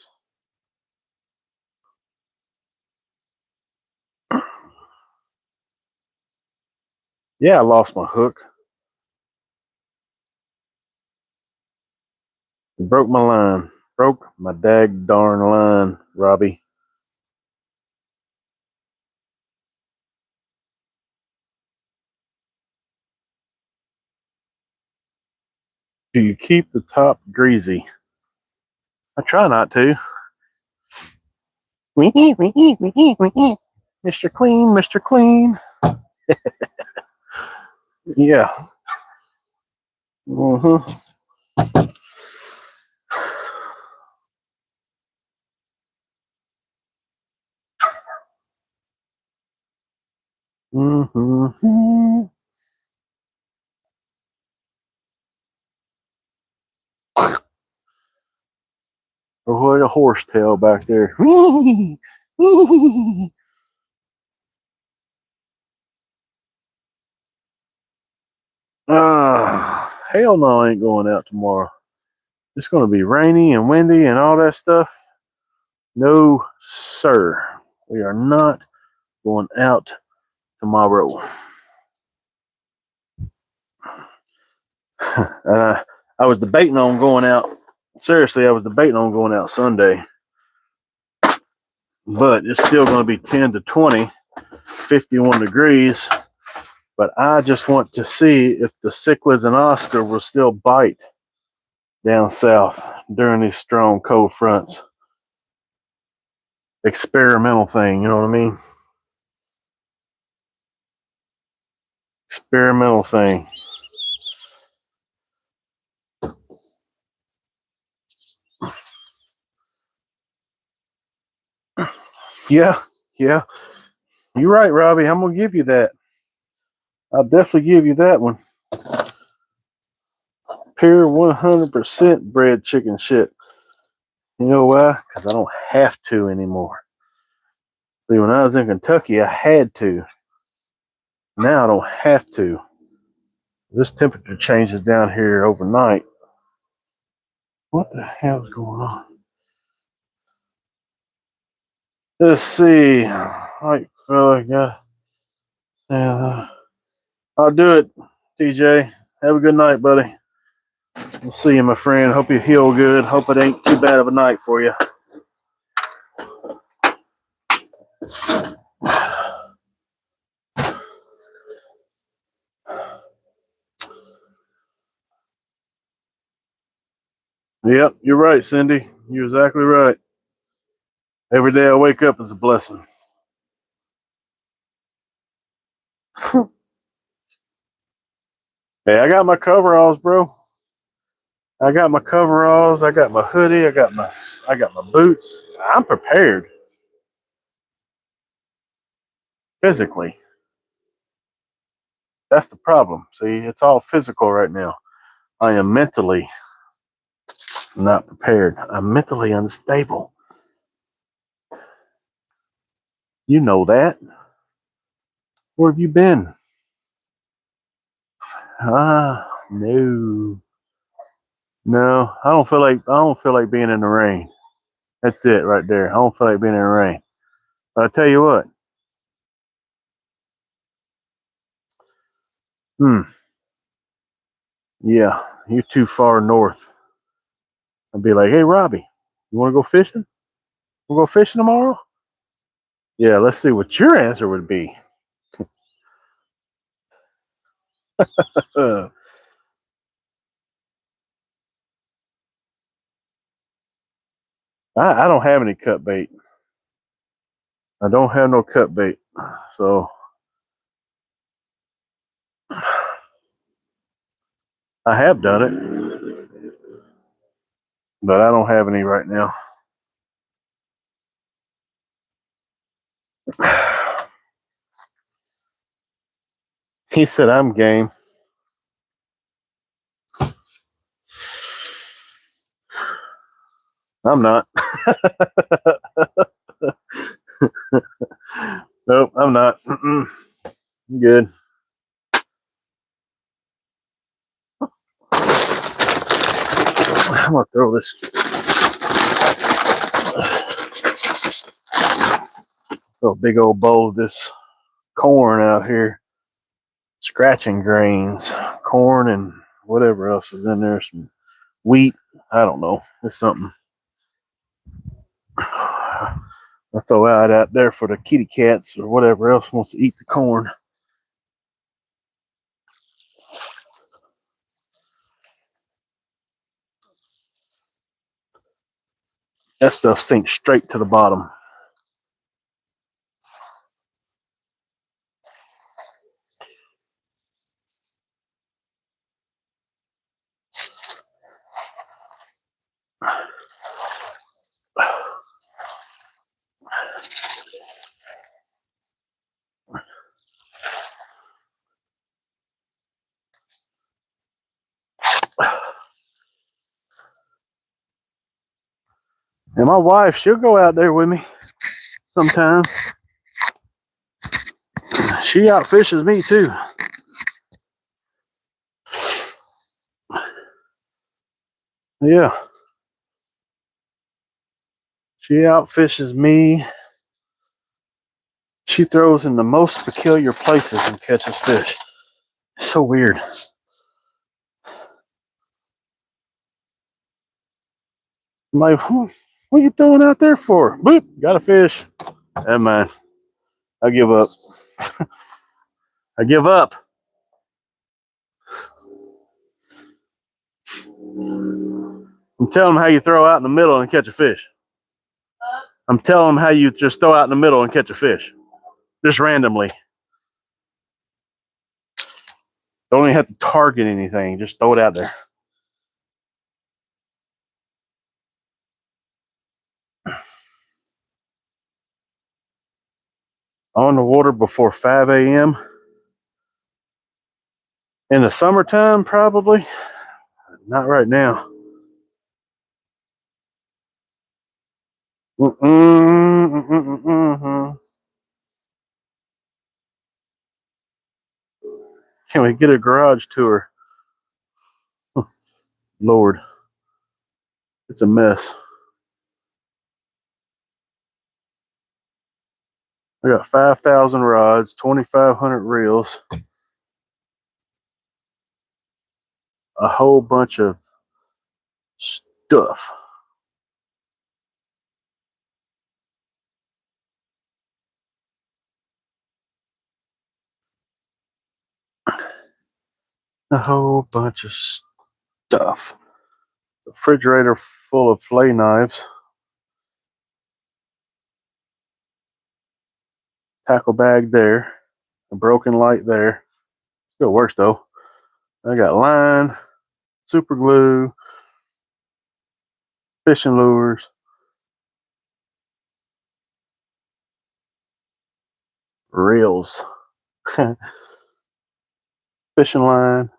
Yeah, I lost my hook. Broke my line. Broke my dag darn line, Robbie. Do you keep the top greasy? I try not to. Mr. Clean, Mr. Clean. Yeah. Mm-hmm. Mm-hmm. Oh, a horsetail back there. Hell no, I ain't going out tomorrow. It's going to be rainy and windy and all that stuff. No, sir. We are not going out tomorrow. I was debating on going out. Seriously, I was debating on going out Sunday. But it's still going to be 10 to 20, 51 degrees. But I just want to see if the cichlids and Oscar will still bite down south during these strong cold fronts. Experimental thing, you know what I mean? Experimental thing. Yeah, yeah. You're right, Robbie. I'm going to give you that. I'll definitely give you that one. Pure 100% bred chicken shit. You know why? Because I don't have to anymore. See, when I was in Kentucky, I had to. Now I don't have to. This temperature changes down here overnight. What the hell's going on? Let's see. All right, fella, I'll do it, TJ. Have a good night, buddy. We'll see you, my friend. Hope you heal good. Hope it ain't too bad of a night for you. Yep, you're right, Cindy. You're exactly right. Every day I wake up is a blessing. Hey, I got my coveralls, bro. I got my coveralls. I got my hoodie. I got my boots. I'm prepared physically. That's the problem. See, it's all physical right now. I am mentally not prepared. I'm mentally unstable. You know that. Where have you been? No. No, I don't feel like being in the rain. That's it right there. I don't feel like being in the rain. But I'll tell you what. Yeah, you're too far north. I'd be like, hey Robbie, you wanna go fishing? We'll go fishing tomorrow? Yeah, let's see what your answer would be. I don't have any cut bait. I don't have no cut bait. So I have done it, but I don't have any right now. He said I'm game. I'm not. Nope, I'm not. I'm good. I'm gonna throw this. Throw a big old bowl of this corn out here. Scratching grains, corn, and whatever else is in there. Some wheat. I don't know. It's something. I throw out there for the kitty cats or whatever else wants to eat the corn. That stuff sinks straight to the bottom. And my wife, she'll go out there with me sometimes. She outfishes me too. Yeah. She outfishes me. She throws in the most peculiar places and catches fish. It's so weird. I'm like, what are you throwing out there for? Boop, got a fish. Hey, man, I give up. I give up. I'm telling them how you throw out in the middle and catch a fish. I'm telling them how you just throw out in the middle and catch a fish. Just randomly. Don't even have to target anything. Just throw it out there. On the water before 5 a.m. In the summertime, probably. Not right now. Can we get a garage tour? Lord, it's a mess. I got 5,000 rods, 2,500 reels, a whole bunch of stuff. A whole bunch of stuff. Refrigerator full of fillet knives. Tackle bag there. A broken light there. Still works though. I got line, super glue, fishing lures, reels, fishing line,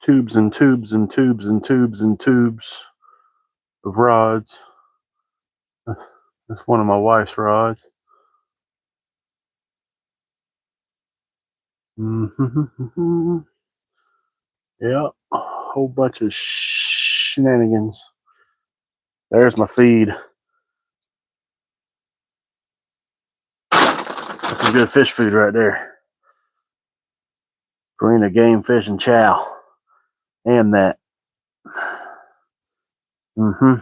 tubes and tubes and tubes and tubes and tubes of rods. That's one of my wife's rods. Mm-hmm. Yeah, a whole bunch of shenanigans. There's my feed. That's some good fish food right there. Farina game, fish, and chow. And that. Mm-hmm.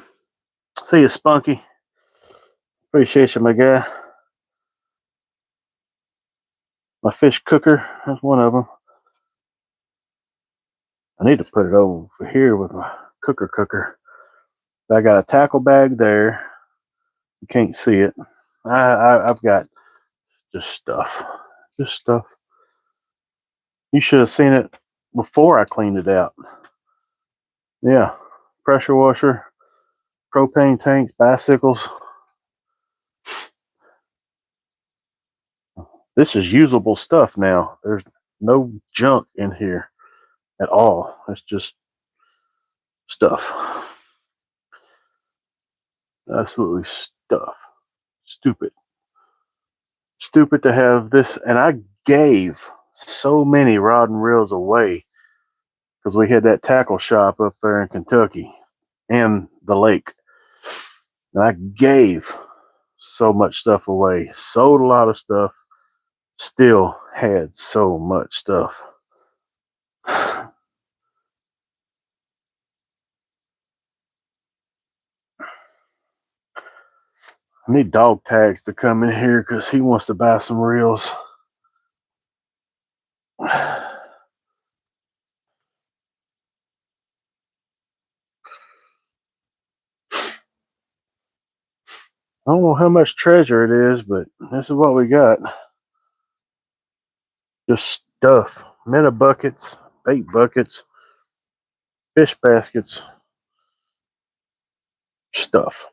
See you, Spunky. Appreciate you, my guy. My fish cooker. That's one of them. I need to put it over here with my cooker. I got a tackle bag there. You can't see it. I've got just stuff. Just stuff. You should have seen it before I cleaned it out. Yeah. Pressure washer, propane tanks, bicycles. This is usable stuff now. There's no junk in here at all. It's just stuff. Absolutely stuff. Stupid. Stupid to have this. And I gave so many rod and reels away because we had that tackle shop up there in Kentucky and the lake. And I gave so much stuff away, sold a lot of stuff, still had so much stuff. I need dog tags to come in here because he wants to buy some reels. I don't know how much treasure it is, but this is what we got. Just stuff. Minnow buckets, bait buckets, fish baskets, stuff.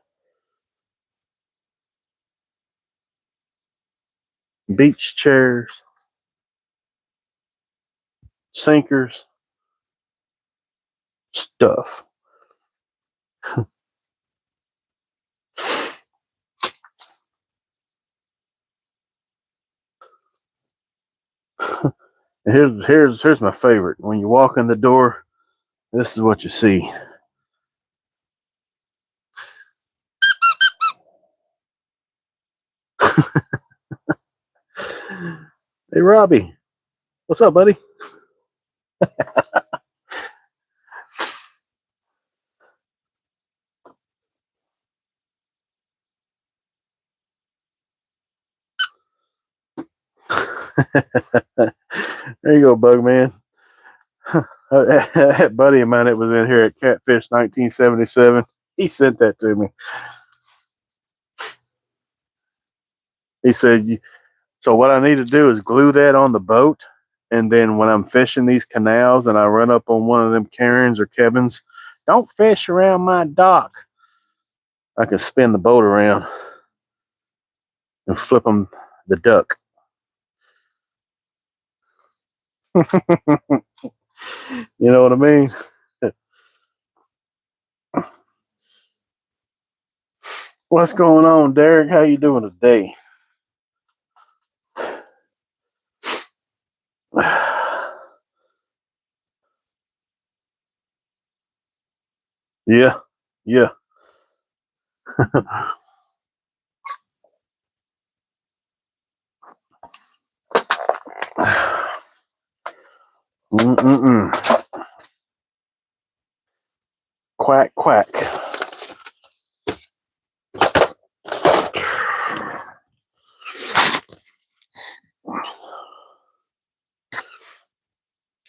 Beach chairs, sinkers, stuff. Here's my favorite. When you walk in the door, this is what you see. Hey, Robbie. What's up, buddy? There you go, Bug Man. That buddy of mine that was in here at Catfish 1977, he sent that to me. He said, so what I need to do is glue that on the boat. And then when I'm fishing these canals and I run up on one of them Karens or Kevins, don't fish around my dock. I can spin the boat around and flip them the duck. You know what I mean? What's going on, Derek? How you doing today? Yeah, yeah. Mm-mm-mm. Quack, quack.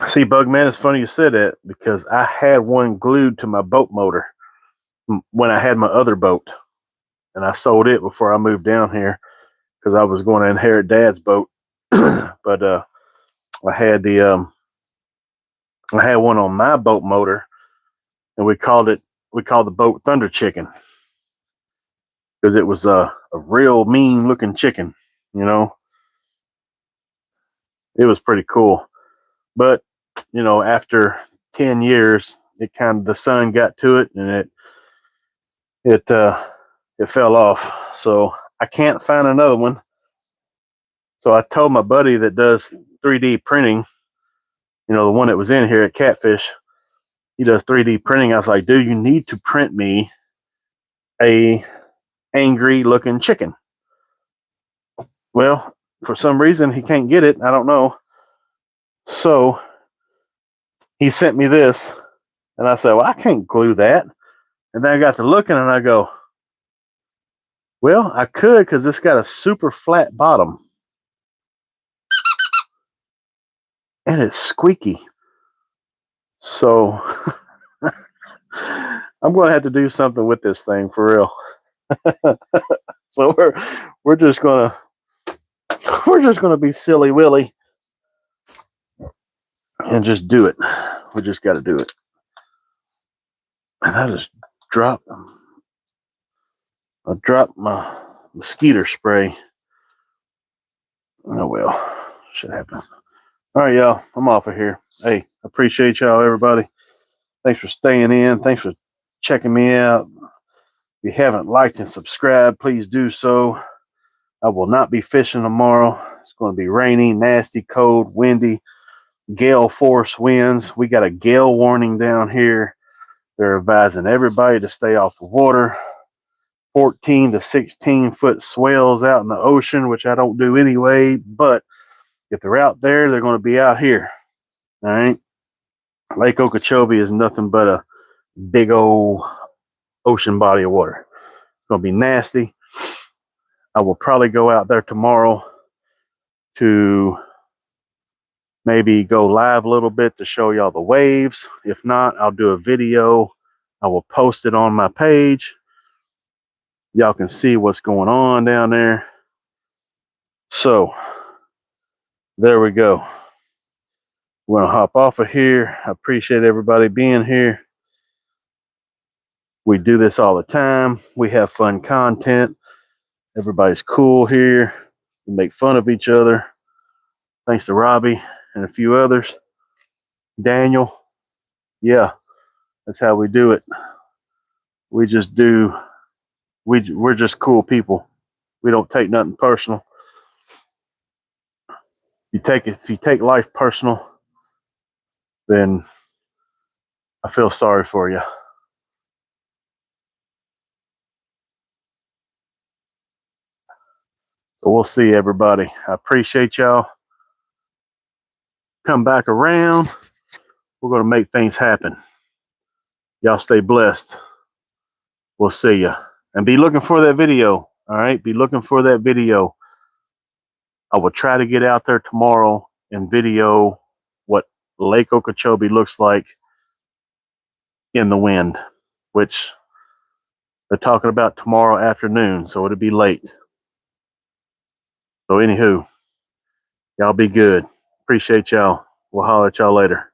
See, Bugman, it's funny you said that because I had one glued to my boat motor when I had my other boat, and I sold it before I moved down here because I was going to inherit Dad's boat. But I had I had one on my boat motor, and we called the boat Thunder Chicken because it was a real mean looking chicken. You know, it was pretty cool. But after 10 years, it kind of the sun got to it, and it uh, it fell off. So I can't find another one. So I told my buddy that does 3D printing, the one that was in here at Catfish, he does 3D printing. I was like, dude, you need to print me a angry looking chicken. Well, for some reason he can't get it. I don't know. So he sent me this, and I said, well, I can't glue that. And then I got to looking, and I go, well, I could because it's got a super flat bottom, and it's squeaky. So I'm going to have to do something with this thing for real. So we're just gonna be silly willy and just do it. We just got to do it. And I just dropped them. I dropped my mosquito spray. Oh well, shit happens. All right, y'all. I'm off of here. Hey, appreciate y'all, everybody. Thanks for staying in. Thanks for checking me out. If you haven't liked and subscribed, please do so. I will not be fishing tomorrow. It's going to be rainy, nasty, cold, windy, gale force winds. We got a gale warning down here. They're advising everybody to stay off the water. 14 to 16 foot swells out in the ocean, which I don't do anyway. But if they're out there, they're going to be out here. All right. Lake Okeechobee is nothing but a big old ocean body of water. It's going to be nasty. I will probably go out there tomorrow to maybe go live a little bit to show y'all the waves. If not, I'll do a video. I will post it on my page. Y'all can see what's going on down there. So there we go. We're going to hop off of here. I appreciate everybody being here. We do this all the time. We have fun content. Everybody's cool here. We make fun of each other. Thanks to Robbie and a few others. Daniel. Yeah, that's how we do it. We just do. We're just cool people. We don't take nothing personal. If you take life personal, then I feel sorry for you. So we'll see everybody. I appreciate y'all. come back around. We're going to make things happen. Y'all stay blessed. We'll see ya. And be looking for that video. All right. Be looking for that video. I will try to get out there tomorrow and video what Lake Okeechobee looks like in the wind, which they're talking about tomorrow afternoon. So it'll be late. So anywho, y'all be good. Appreciate y'all. We'll holler at y'all later.